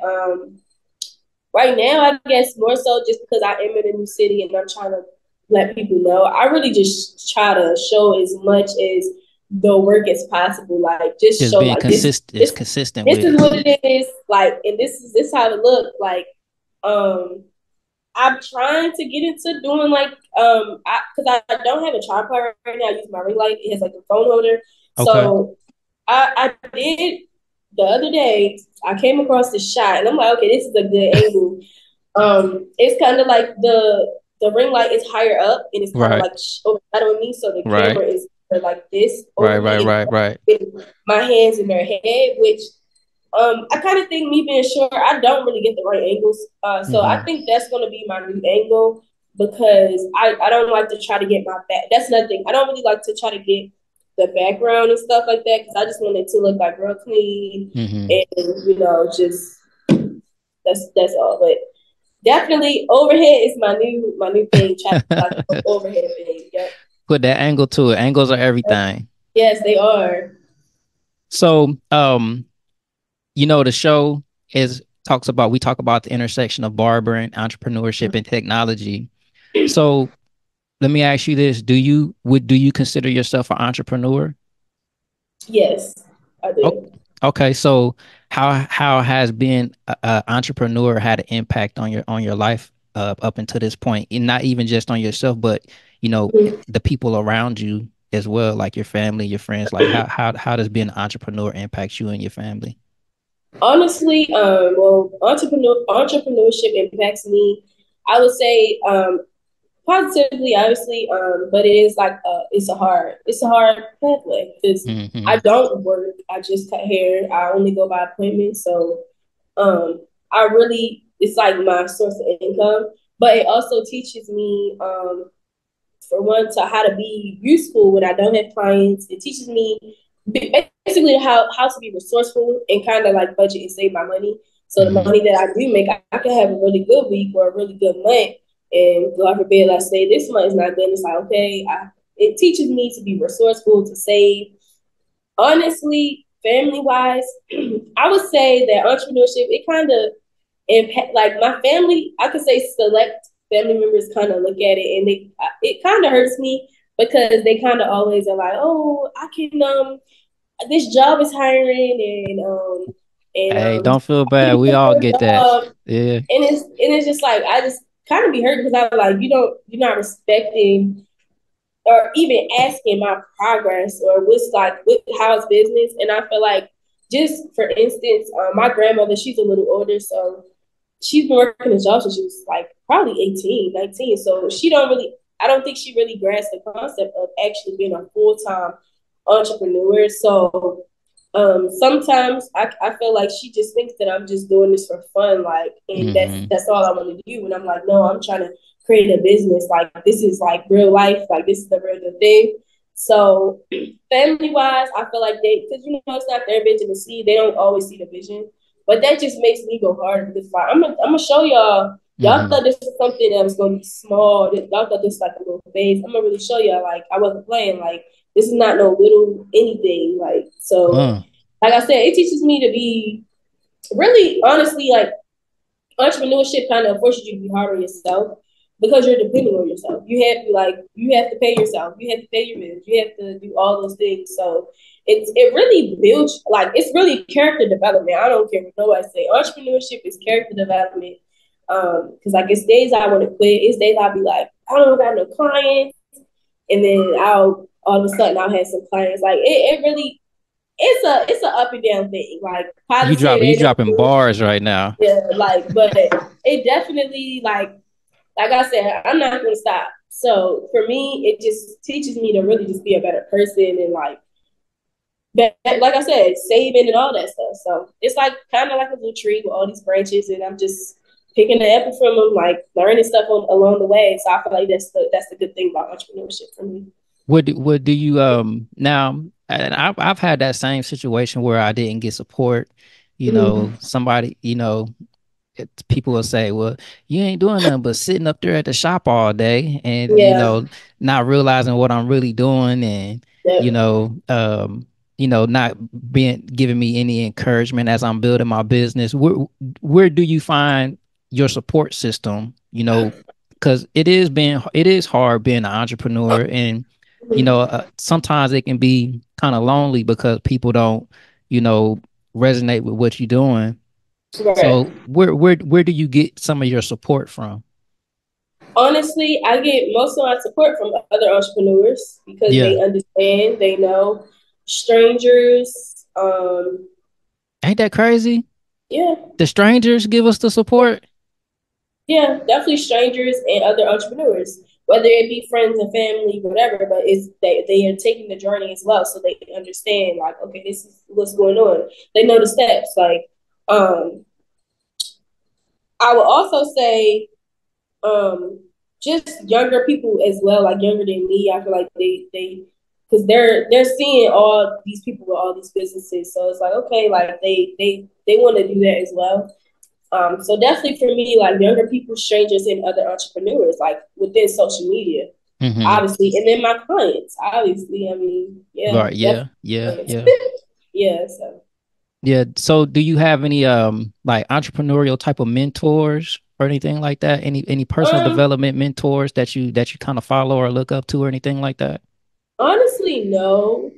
Right now, I guess more so just because I am in a new city and I'm trying to let people know. I really just try to show as much as the work as possible. Like just Just show being like this consistent, this consistent this with is it. what it is. Like and this how it look. Like um I'm trying to get into doing like I don't have a tripod right now. I use my ring light. It has like a phone holder. Okay. So I did the other day. I came across this shot, and I'm like, okay, this is a good angle. It's kind of like the ring light is higher up, and it's kind of Right. like overshadowing me, so the Right. camera is like this Right. over Right. me, Right. Right. and my hands in their head, which I kind of think me being short, I don't really get the right angles. So I Hmm. think that's going to be my new angle because I don't like to try to get my back. That's nothing. I don't really like to try to get the background and stuff like that because I just want it to look like real clean Hmm. and just that's all. But definitely overhead is my new thing. Try to like overhead thing. Yep. Put that angle to it. Angles are everything. Yes, they are. So, you know, the show is talks about we talk about the intersection of barbering, entrepreneurship, and technology. So, let me ask you this: do you consider yourself an entrepreneur? Yes, I Oh, do. okay. So, how has being an entrepreneur had an impact on your life up until this point, and not even just on yourself, but you know Mhm. the people around you as well, like your family, your friends. Like how does being an entrepreneur impact you and your family? Honestly, well, entrepreneurship impacts me. I would say positively, obviously, but it is like it's a hard pathway because I Hmm. don't work. I just cut hair. I only go by appointment, so I really it's like my source of income. But it also teaches me for one to how to be useful when I don't have clients. It teaches me basically how to be resourceful and kind of like budget and save my money. So the Hmm. money that I do make, I can have a really good week or a really good month. And God forbid, let's say this month is not good. It's like okay, it teaches me to be resourceful, to save. Honestly, family wise, I would say that entrepreneurship it kind of impact like my family. I could say select family members kind of look at it and it kind of hurts me because they kind of always are like, oh, I can this job is hiring Hey, and don't feel I can bad. We look all for a get that. job. Yeah. And it's just like I just kind of be hurt because I'm like, you're not respecting or even asking my progress or how's business. And I feel like, just for instance, my grandmother, she's a little older, so she's been working a job since she was like probably 18, 19. So I don't think she really grasped the concept of actually being a full-time entrepreneur. So sometimes I feel like she just thinks that I'm just doing this for fun, like, and Mm-hmm. that's all I want to do. And I'm like, no, I'm trying to create a business. Like, this is like real life. Like, this is the real thing. So family wise, I feel like because it's not their vision to see. They don't always see the vision, but that just makes me go harder because like I'm gonna show y'all. Y'all Mm-hmm. thought this was something that was gonna be small. Y'all thought this was like a little phase. I'm gonna really show y'all. Like, I wasn't playing. Like, this is not no little anything. Like, so like I said, it teaches me to be really, honestly, like, entrepreneurship kind of forces you to be hard on yourself because you're depending on yourself. You have to pay yourself. You have to pay your bills. You have to do all those things. So it really builds, like, it's really character development. I don't care what nobody say. Entrepreneurship is character development. Because like, it's days I want to quit. It's days I'll be like, I don't got no clients, and then I'll all of a sudden I'll have some clients. Like, it really, it's a up and down thing. Like, positive You and dropping negative. bars right now. Yeah, like, but it definitely, like I said, I'm not gonna stop. So for me, it just teaches me to really just be a better person and like, like I said, saving and all that stuff. So it's like kind of like a little tree with all these branches, and I'm just picking the apple from them, like learning stuff along the way. So I feel like that's the good thing about entrepreneurship for me. What do you now? And I've had that same situation where I didn't get support. Mm-hmm. Somebody, people will say, well, you ain't doing nothing but sitting up there at the shop all day and, Yeah. not realizing what I'm really doing and, you Yep. know, um, not giving me any encouragement as I'm building my business. Where do you find your support system? Because it is hard being an entrepreneur and, sometimes it can be kind of lonely because people don't, you know, resonate with what you're doing. Right. So where do you get some of your support from? Honestly, I get most of my support from other entrepreneurs because Yeah. they understand, they know. Strangers, Ain't that crazy? yeah, The strangers give us the support. yeah, definitely strangers and other entrepreneurs, whether it be friends and family, whatever. But it's they are taking the journey as well, so they understand, like, okay, this is what's going on. They know the steps. Like, um, I would also say, um, just younger people as well, like younger than me. I feel like they because they're seeing all these people with all these businesses, so it's like, okay, like they want to do that as well. So definitely for me, like younger people, strangers, and other entrepreneurs, like within social media, Mm-hmm. obviously, and then my clients, obviously. I mean, yeah, Right. Yeah. definitely Yeah. clients. Yeah. Yeah, so Yeah. So do you have any like entrepreneurial type of mentors or anything like that? Any personal um, development mentors that you kind of follow or look up to or anything like that? honestly, no.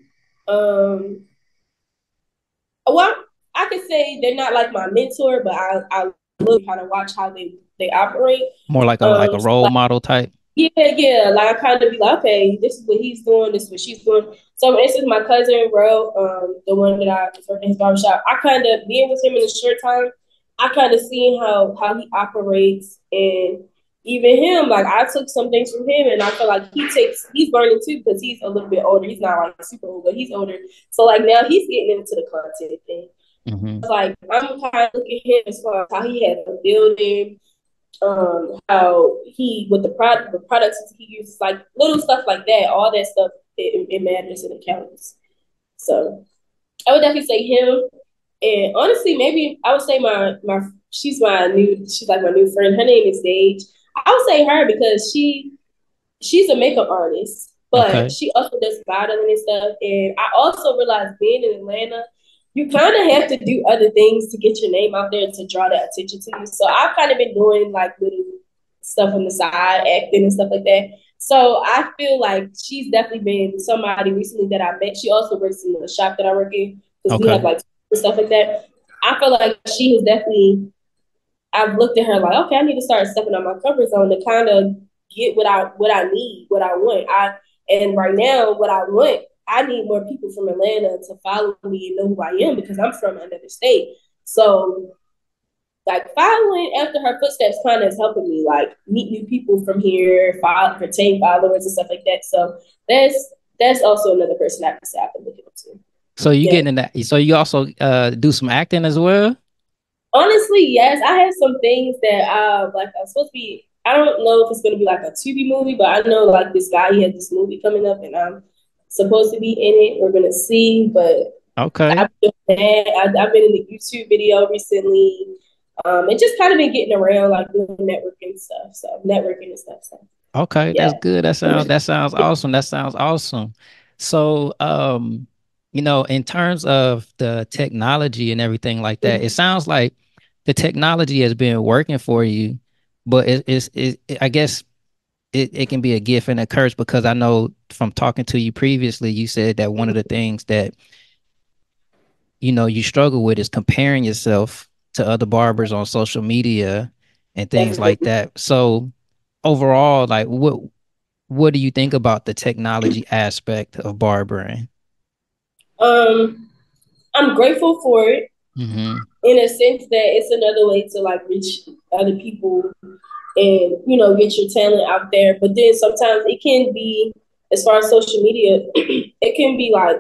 Um, well, I could say they're not like my mentor, but I look kind of watch how they operate. More like a So role model type. yeah, yeah. Like, I kind of be like, okay, this is what he's doing, this is what she's doing. So for instance, my cousin Ro, the one that I was working in his barbershop, I kind of being with him in a short time, I kind of seen how he operates, and even him, like I took some things from him, and I feel like he's learning too because he's a little bit older. He's not like super old, but he's older. So like now he's getting into the content thing. Mm-hmm. Like, I'm kind of looking at him as far as how he had a building, how he with the products he uses, like little stuff like that, all that stuff, it matters and it counts. So I would definitely say him. And honestly, maybe I would say my she's like my new friend. Her name is Sage. I would say her because she's a makeup artist, but Okay. she also does modeling and stuff. And I also realized, being in Atlanta, you kind of have to do other things to get your name out there to draw that attention to you. So I've kind of been doing like little stuff on the side, acting and stuff like that. So I feel like she's definitely been somebody recently that I met. She also works in the shop that I work in because we have Okay. like stuff like that. I feel like she has definitely. I've looked at her like, okay, I need to start stepping on my comfort zone to kind of get what I need, what I want. And right now, what I want, I need more people from Atlanta to follow me and know who I am because I'm from another state. So like following after her footsteps kind of is helping me like meet new people from here, retain followers and stuff like that. So that's also another person I can say I've been looking up to. So you Yeah. getting in that? So you also do some acting as well? Honestly, yes. I have some things that like I'm supposed to be. I don't know if it's gonna be like a TV movie, but I know like this guy he has this movie coming up, and I'm supposed to be in it. We're gonna see, but Okay. I've been, I've been in the YouTube video recently. And just kind of been getting around like doing networking stuff. So networking and stuff. So Okay, that's yeah. good. That sounds awesome. That sounds awesome. So, in terms of the technology and everything like that, it sounds like the technology has been working for you, but I guess it can be a gift and a curse because I know from talking to you previously, you said that one of the things that you struggle with is comparing yourself to other barbers on social media and things like Definitely. that. So overall, like what do you think about the technology aspect of barbering? Um, I'm grateful for it Mm-hmm. in a sense that it's another way to like reach other people and get your talent out there. But then sometimes it can be, as far as social media, it can be like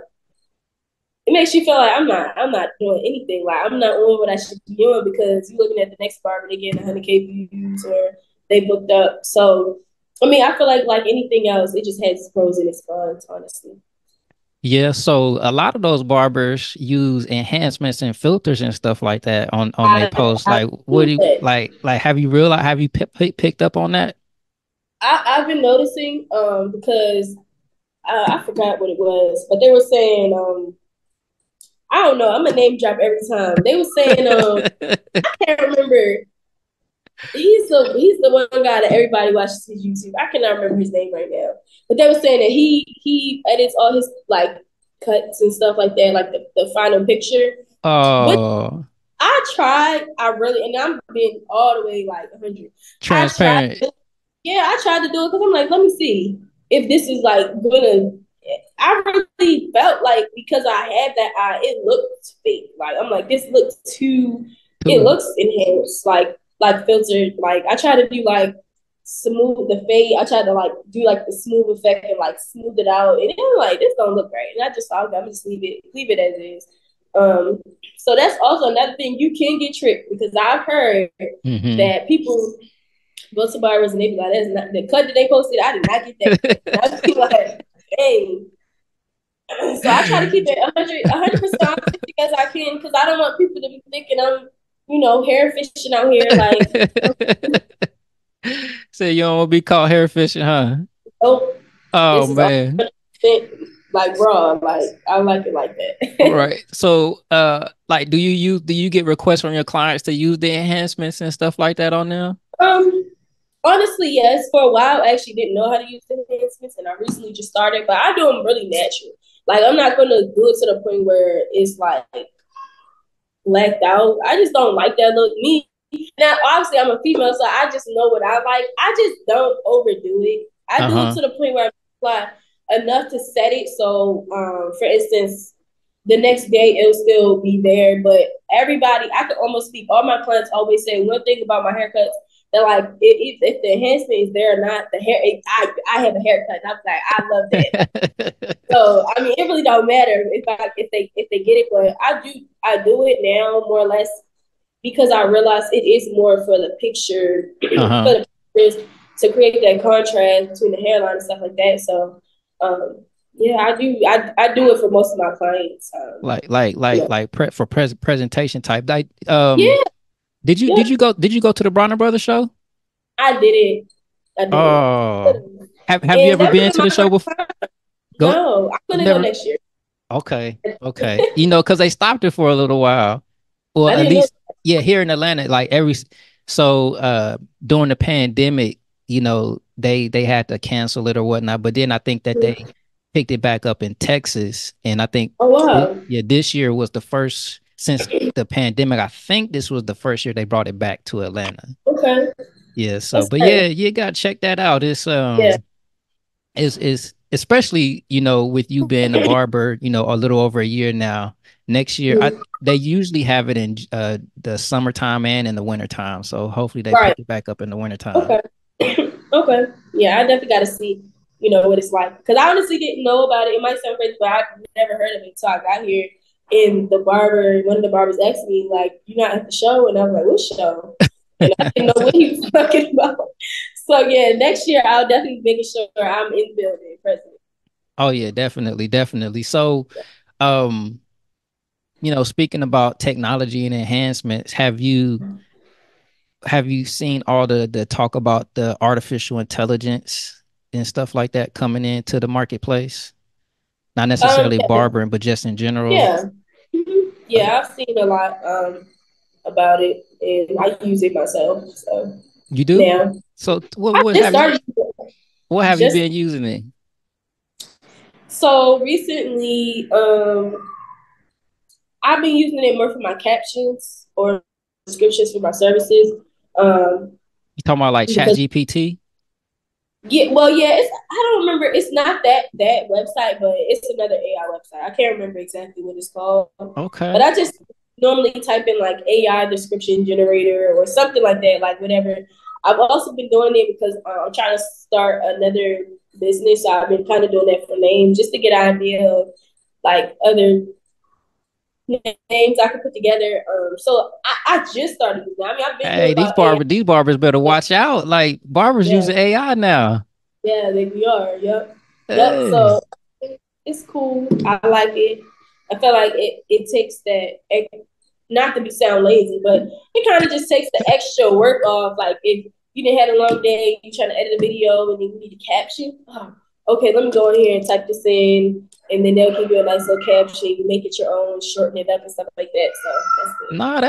it makes you feel like I'm not doing anything. Like I'm not doing what I should be doing because you're looking at the next barber they getting 100K views or they booked up. So I mean, I feel like anything else, it just has its pros and its cons, honestly. Yeah, so a lot of those barbers use enhancements and filters and stuff like that on their I, posts. I Like, what do do you that. like? Have you realized? Have you picked up on that? I've been noticing because I forgot what it was, but they were saying I don't know. I'm a name drop every time. They were saying I can't remember. He's the one guy that everybody watches his YouTube. I cannot remember his name right now, but they were saying that he edits all his like cuts and stuff like that, like the final picture. But Oh, I really, and I'm being all the way like 100. I tried, transparent. yeah, I tried to do it because I'm like, let me see if this is like gonna. I really felt like because I had that eye, it looked fake. Like I'm like, this looks too. It Too. looks enhanced, like filtered. Like I try to do like smooth the fade. I tried to like do like the smooth effect and like smooth it out, and I'm like, this don't look right. And I just thought, okay, I'm just leave it as is. Um, so that's also another thing you can get tricked because I've heard Mm-hmm. that people go to barbers and they be like, that's not the cut that they posted. I did not get that cut. And I be like, dang. So I try to keep it 100% honest as I can because I don't want people to be thinking I'm, hair fishing out here. Like, So you don't want to be caught hair fishing, huh? oh, Oh this is all man. like raw. Like I like it like that. Right. So like do you get requests from your clients to use the enhancements and stuff like that on there? um, Honestly, yes. For a while, I actually didn't know how to use the enhancements, and I recently just started. But I do them really natural. Like I'm not gonna do it to the point where it's like blacked out. I just don't like that look. Me now, obviously, I'm a female, so I just know what I like. I just don't overdo it. I do it Uh-huh. to the point where I apply enough to set it. So, for instance, the next day it'll still be there. But everybody, I could almost speak. All my clients always say one thing about my haircuts. They're like, if the enhancement is there or not, the hair. I have a haircut. And I'm like, I love that. So I mean, it really don't matter if they get it, but I do it now more or less because I realize it is more for the picture Uh-huh. for the pictures to create that contrast between the hairline and stuff like that. So yeah, I do it for most of my clients. For presentation type. Like Yeah, did you yeah, did you go to the Bronner Brothers show? I did it. I did it. Oh. Have you And ever never been in to my the show before? first time. Go No, I'm gonna go never. next year. Okay. Okay. Because they stopped it for a little while. Well, I at didn't know. least, yeah, here in Atlanta, like during the pandemic, they had to cancel it or whatnot. But then I think that they picked it back up in Texas, and I think Oh wow. this year was the first since the pandemic. I think this was the first year they brought it back to Atlanta. Okay. Yeah. So, That's but nice. yeah, you got to check that out. Yeah. Is especially with you being a barber, a little over a year now. Next year, they usually have it in the summertime and in the wintertime. So hopefully they Right. pick it back up in the wintertime. Okay. Okay. Yeah, I definitely got to see, what it's like. Because I honestly didn't know about it. It might sound crazy, but I never heard of it until I got here. And one of the barbers asked me, like, "You not at the show?" And I was like, "What show?" And I didn't know what he was talking about. So yeah, next year I'll definitely make sure I'm in the building present. Oh yeah, definitely, definitely. So, um, speaking about technology and enhancements, have you seen all the talk about the artificial intelligence and stuff like that coming into the marketplace? Not necessarily Yeah, barbering, but just in general. yeah, yeah. I've seen a lot about it, and I use it myself. So You do? now So what I what just have you started. what have you Just been using it? so recently, I've been using it more for my captions or descriptions for my services. Um, You talking about like Chat because GPT? yeah, well, yeah, I don't remember. It's not that website, but it's another AI website. I can't remember exactly what it's called, but Okay. I just normally type in like AI description generator or something like that, like whatever. I've also been doing it because I'm trying to start another business. So I've been kind of doing that for names just to get an idea of like other names I could put together. So I just started using it. I mean, I've been Hey, knowing about AI. these barbers better watch out. Like barbers Yeah, using AI now. yeah, we are. Yep, yep. Hey. So it's cool. I like it. I feel like it takes not to be sound lazy, but it kind of just takes the extra work off. Like if you didn't had a long day, you trying to edit a video and you need a caption. Oh, okay, let me go in here and type this in, and then they'll give you a nice little caption. You make it your own, shorten it up and stuff like that. So that's good. No,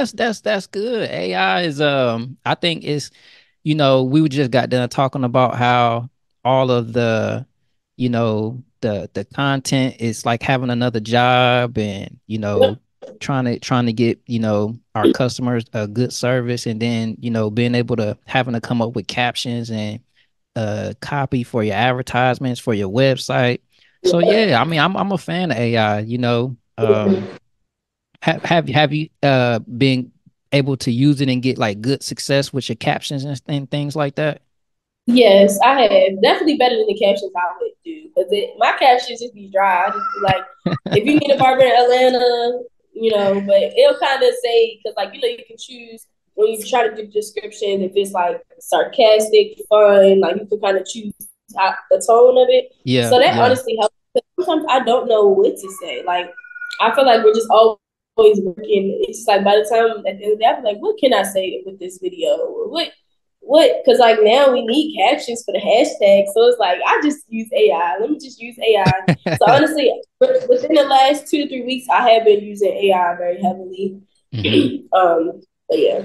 that's good. AI is I think it's we just got done talking about how all of the content is like having another job, and Yep. trying to get our customers a good service, and then being able to having to come up with captions and copy for your advertisements for your website. So yeah, I mean I'm a fan of AI, have you been able to use it and get like good success with your captions and things like that? Yes, I have. Definitely better than the captions I would do. Because my captions just be dry. I just be like, if you need a barber in Atlanta, but it'll kind of say, because, like, you can choose when you try to do the description, if it's like sarcastic, fun, like you can kind of choose the tone of it. Yeah, So that yeah. honestly helps. Sometimes I don't know what to say. Like, I feel like we're just always working. It's just like by the time at the end of the day, I'm like, what can I say with this video? What? Because like now we need captions for the hashtag, so it's like I just use AI. Let me just use AI. So honestly, within the last 2 to 3 weeks, I have been using AI very heavily. Hmm. But yeah,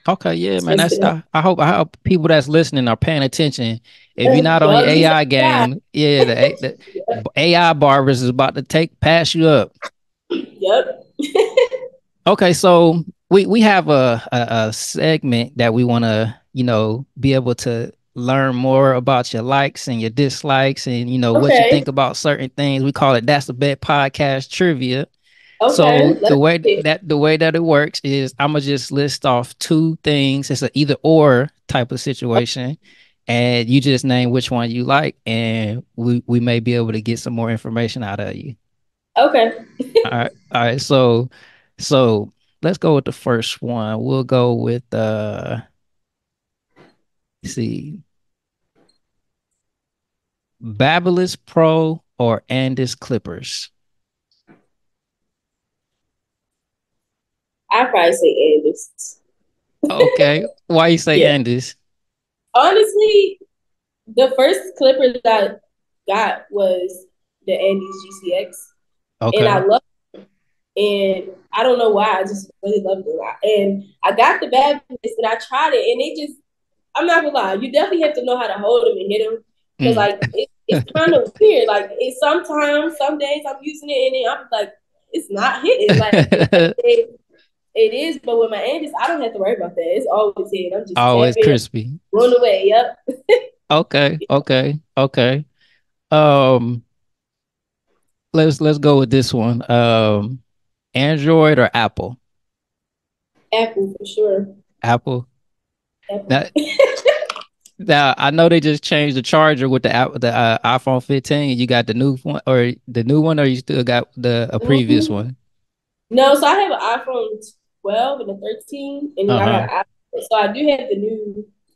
Okay, yeah, man. it's That's been I hope people that's listening are paying attention. If you're not on your y'all use AI AI. game, yeah, the AI barbers is about to pass you up. Yep. Okay, so we have a segment that we want to be able to learn more about your likes and your dislikes, and what you Okay. think about certain things. We call it That's a Bet podcast trivia. So Okay. Let's see. the way that it works is I'm gonna just list off two things. It's an either or type of situation, and you just name which one you like, and we may be able to get some more information out of you. Okay. All right. So let's go with the first one. We'll go with let's see, Babyliss Pro or Andis Clippers. I probably say Andis. Okay, why you say Yeah. Andis? Honestly, the first Clippers I got was the Andes GCX, and I Okay. love. And I don't know why. I just really loved it a lot. And I got the bad and I tried it, and I'm not gonna lie, you definitely have to know how to hold them and hit them because Mm. like it's kind of weird. Like sometimes, some days I'm using it and then I'm like, it's not hitting. Like it is, but with my Andis, I don't have to worry about that. It's always hit. I'm just Always tapping, crispy. run away. Yep. Okay. Um, let's go with this one. Android or Apple? Apple for sure. Apple. Apple. Now, now I know they just changed the charger with the iPhone 15. You got the new one, or you still got a previous one? No, so I have an iPhone 12 and a 13, and then I got Uh-huh. an iPad. So I do have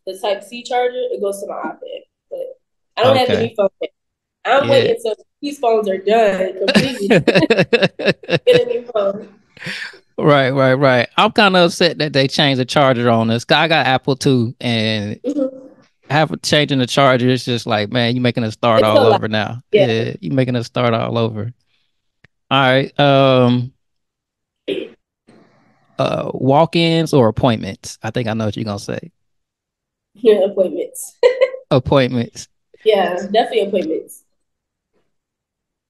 the Type C charger. It goes to my iPad, but I don't have the new Okay. phone yet. I'm Yeah. waiting until these phones are done completely to get a new phone. Right. I'm kind of upset that they changed the charger on us. 'Cause I got Apple too, and Mhm. have changing the charger. It's just like, man, you making us start It's a all lot. over now. Yeah. Yeah, you making us start all over. All right. Walk-ins or appointments? I think I know what you're gonna say. Yeah, appointments. Appointments. Yeah, definitely appointments.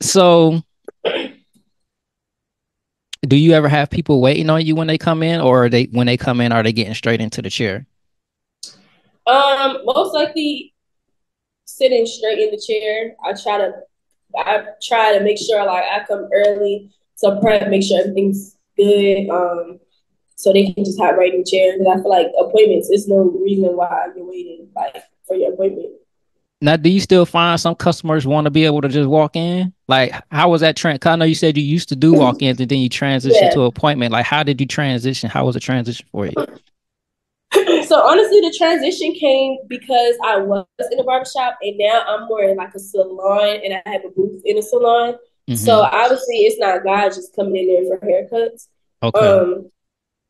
So, do you ever have people waiting on you when they come in, or when they come in, are they getting straight into the chair? Most likely sitting straight in the chair. I try to make sure like I come early to prep, make sure everything's good. So they can just hop right in the chair. Because I feel like appointments, there's no reason why you're waiting like for your appointment. Now, do you still find some customers want to be able to just walk in? Like, how was that trend? 'Cause I know you said you used to do walk-ins and then you transitioned Yeah. to appointment. Like, how did you transition? How was the transition for you? So honestly, the transition came because I was in a barbershop and now I'm more in like a salon and I have a booth in a salon. So Mm-hmm. obviously it's not guys just coming in there for haircuts. Okay.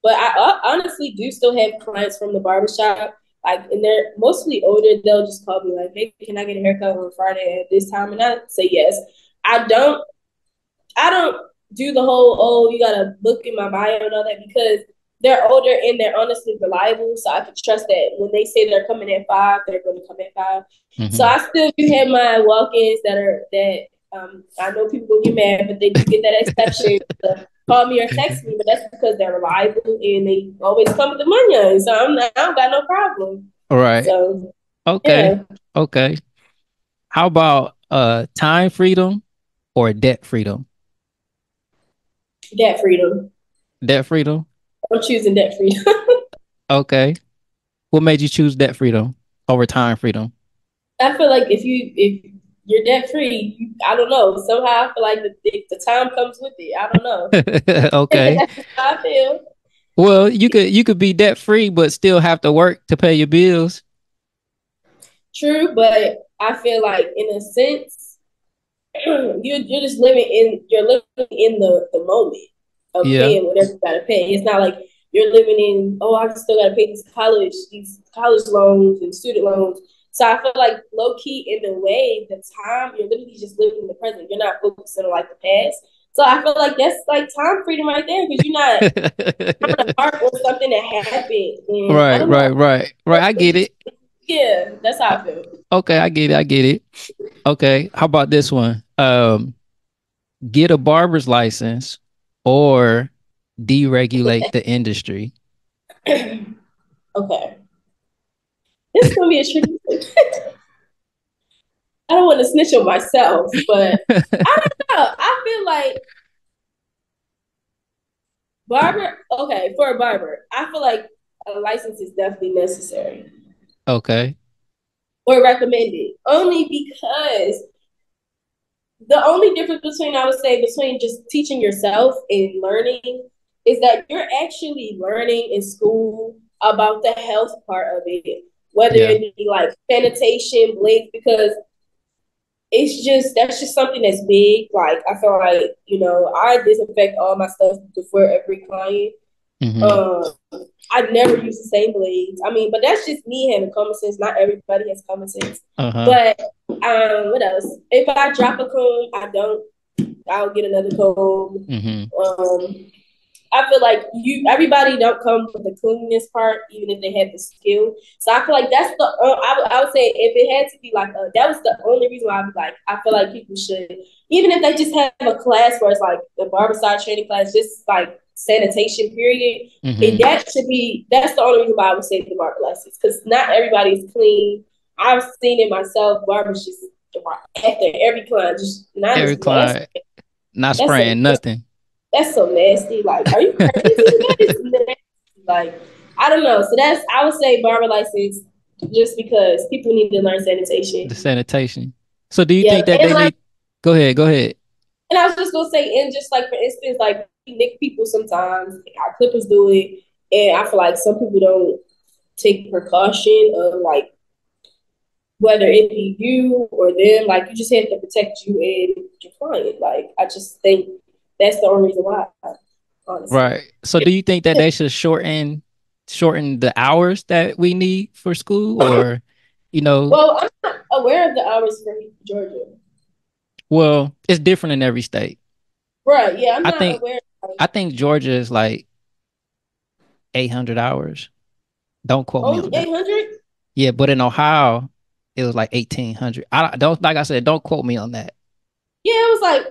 But I honestly do still have clients from the barbershop. Like, and they're mostly older. They'll just call me like, "Hey, can I get a haircut on Friday at this time?" And I say yes. I don't. I don't do the whole you gotta look in my bio and all that because they're older and they're honestly reliable. So I can trust that when they say they're coming at 5, they're going to come at 5. So Mm-hmm. I still do have my walk-ins that I know people will get mad, but they do get that exception to call me or text me, but that's because they're reliable and they always come with the money on. So I don't got no problem. All right. So Okay. yeah, Okay. How about time freedom or debt freedom? debt freedom. Debt freedom. I'm choosing debt freedom. Okay. What made you choose debt freedom over time freedom? I feel like if you're debt free, I don't know. Somehow I feel like the time comes with it. I don't know. Okay. That's how I feel. Well, you could be debt free but still have to work to pay your bills. True, but I feel like in a sense, you're just living in the moment of Yeah. paying whatever you gotta pay. It's not like you're living in, oh, I still gotta pay these college loans and student loans. So I feel like low key in a way, the time you're literally just living in the present. You're not focusing on like the past. So I feel like that's like time freedom right there because you're not trying to harp on something that happened. And I Right, don't know. right, right. Right. I get it. Yeah, that's how I feel. Okay, I get it. I get it. Okay. How about this one? Get a barber's license or deregulate the industry. Okay. This is gonna be a tricky one. I don't want to snitch on myself, but I don't know. I feel like for a barber, I feel like a license is definitely necessary Okay. or recommended. Only because the only difference between I would say between just teaching yourself and learning is that you're actually learning in school about the health part of it, whether Yeah. it be like sanitation, blades, because that's just something that's big. Like I feel like, I disinfect all my stuff before every client. Mm-hmm. Um, I never use the same blades. I mean, but that's just me having common sense. Not everybody has common sense. Uh-huh. But what else? If I drop a comb, I'll get another comb. Mm-hmm. I feel like everybody don't come with the cleanliness part, even if they have the skill. So I feel like that's the I would say if it had to be like that was the only reason why I feel like people should, even if they just have a class where it's like the barbicide training class, just like sanitation period, and that's the only reason why I would say the barber license, because not everybody is clean. I've seen it myself. Barbers just after every client, just not Every client not spraying nothing. That's so nasty. Like, are you crazy? That is nasty. Like, I don't know. So I would say barber license, just because people need to learn sanitation. The sanitation. So do you think that they need? Go ahead. And I was just gonna say, and just like for instance, like we nick people sometimes. Our clippers do it, and I feel like some people don't take precaution of like whether it be you or them. Like, you just have to protect you and your client. Like, I just think that's the only reason why. Honestly. Right. So do you think that they should shorten the hours that we need for school, or, Well, I'm not aware of the hours for Georgia. Well, it's different in every state. Right. Yeah, I'm not aware. I think Georgia is like 800 hours. Don't quote me on that. 800? Yeah, but in Ohio, it was like 1,800. I don't, like I said, don't quote me on that. Yeah, it was like.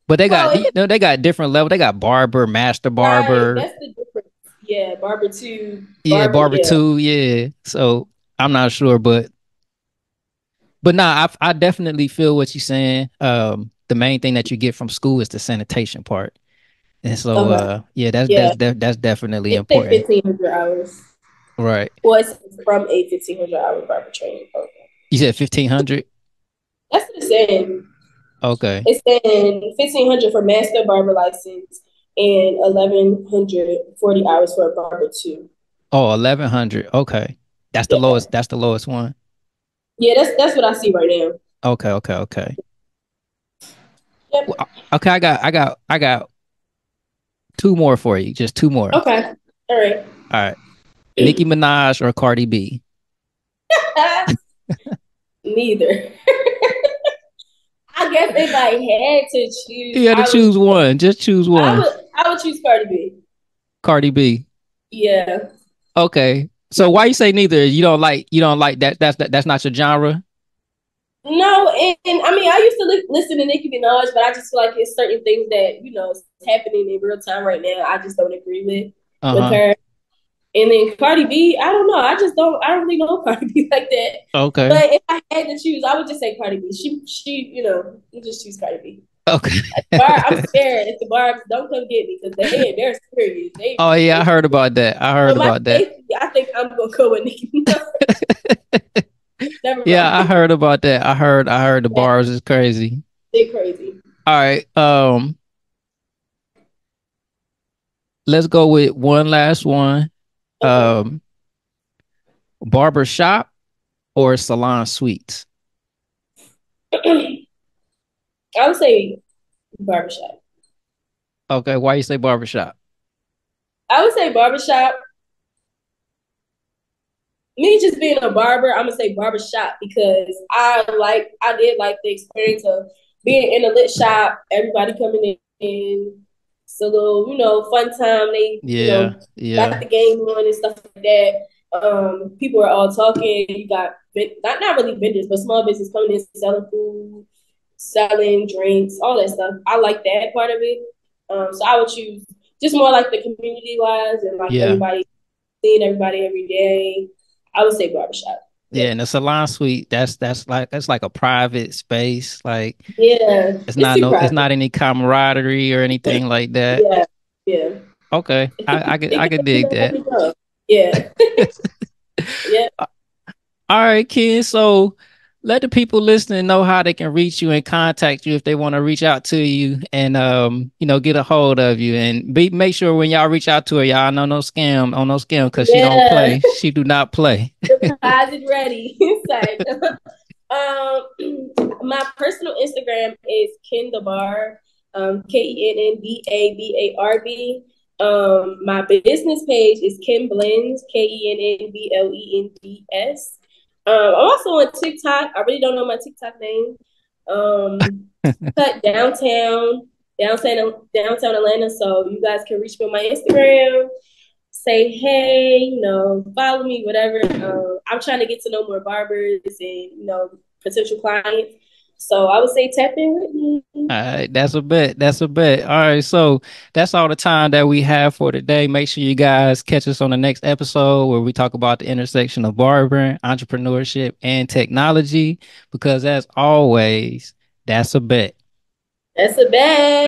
But they got different levels. They got barber, master barber. Right, that's the difference. Yeah, barber 2. Yeah, barber 2. Yeah. So I'm not sure, but nah, I definitely feel what you're saying. The main thing that you get from school is the sanitation part, and so that's definitely important. 1,500 hours. Right. Well, it's from a 1,500-hour barber training program. You said 1,500? That's what it's saying. Okay. It's saying 1,500 for master barber license and 1,140 hours for a barber 2. Oh, 1,100. Okay. That's the lowest. That's the lowest one. Yeah, that's what I see right now. Okay. Yep. Well, okay, I got 2 more for you. Just 2 more. Okay. All right. Nicki Minaj or Cardi B? Neither. I guess if I had to choose, you had to choose one. Just choose one. I would choose Cardi B. Cardi B. Yeah. Okay. So why you say neither? You don't like that? That's not your genre? No, and I mean, I used to listen to Nicki Minaj, but I just feel like it's certain things that is happening in real time right now. I just don't agree with her. And then Cardi B, I don't know. I don't really know Cardi B like that. Okay. But if I had to choose, I would just say Cardi B. She, you just choose Cardi B. Okay. I'm scared if the Barbs don't come get me, because they're serious. Oh yeah, I heard about that. I think I'm gonna go with Nicki Minaj. Yeah, I heard about that. I heard the bars is crazy. They're crazy. All right. Let's go with one last one. Okay. Barber shop or salon suites? I would say barbershop. Okay, why you say barbershop? I would say barbershop. Me just being a barber, I'm gonna say barbershop, because I did like the experience of being in a lit shop, everybody coming in. It's a little, fun time. They got the game on and stuff like that. People are all talking. You got not really vendors, but small business coming in, selling food, selling drinks, all that stuff. I like that part of it. So I would choose just more like the community wise, and like everybody seeing everybody every day. I would say barbershop. Yeah, and the salon suite, that's like a private space. Like, it's not any camaraderie or anything like that. Yeah. Okay, I can dig that. Yeah. Yeah. All right, Ken. So let the people listening know how they can reach you and contact you if they want to reach out to you and get a hold of you, and make sure when y'all reach out to her, y'all know no scam because she don't play. She do not play. Deposit ready. My personal Instagram is Kenn DaBarb, KENNDABARB. My business page is Kenn Blends, KENNBLENDS. I'm also on TikTok. I really don't know my TikTok name. Cut Downtown downtown Atlanta. So you guys can reach me on my Instagram, say hey, follow me, whatever. I'm trying to get to know more barbers and potential clients. So I would say tap in with me. All right, that's a bet. That's a bet. All right, so that's all the time that we have for today. Make sure you guys catch us on the next episode where we talk about the intersection of barbering, entrepreneurship, and technology. Because as always, that's a bet. That's a bet.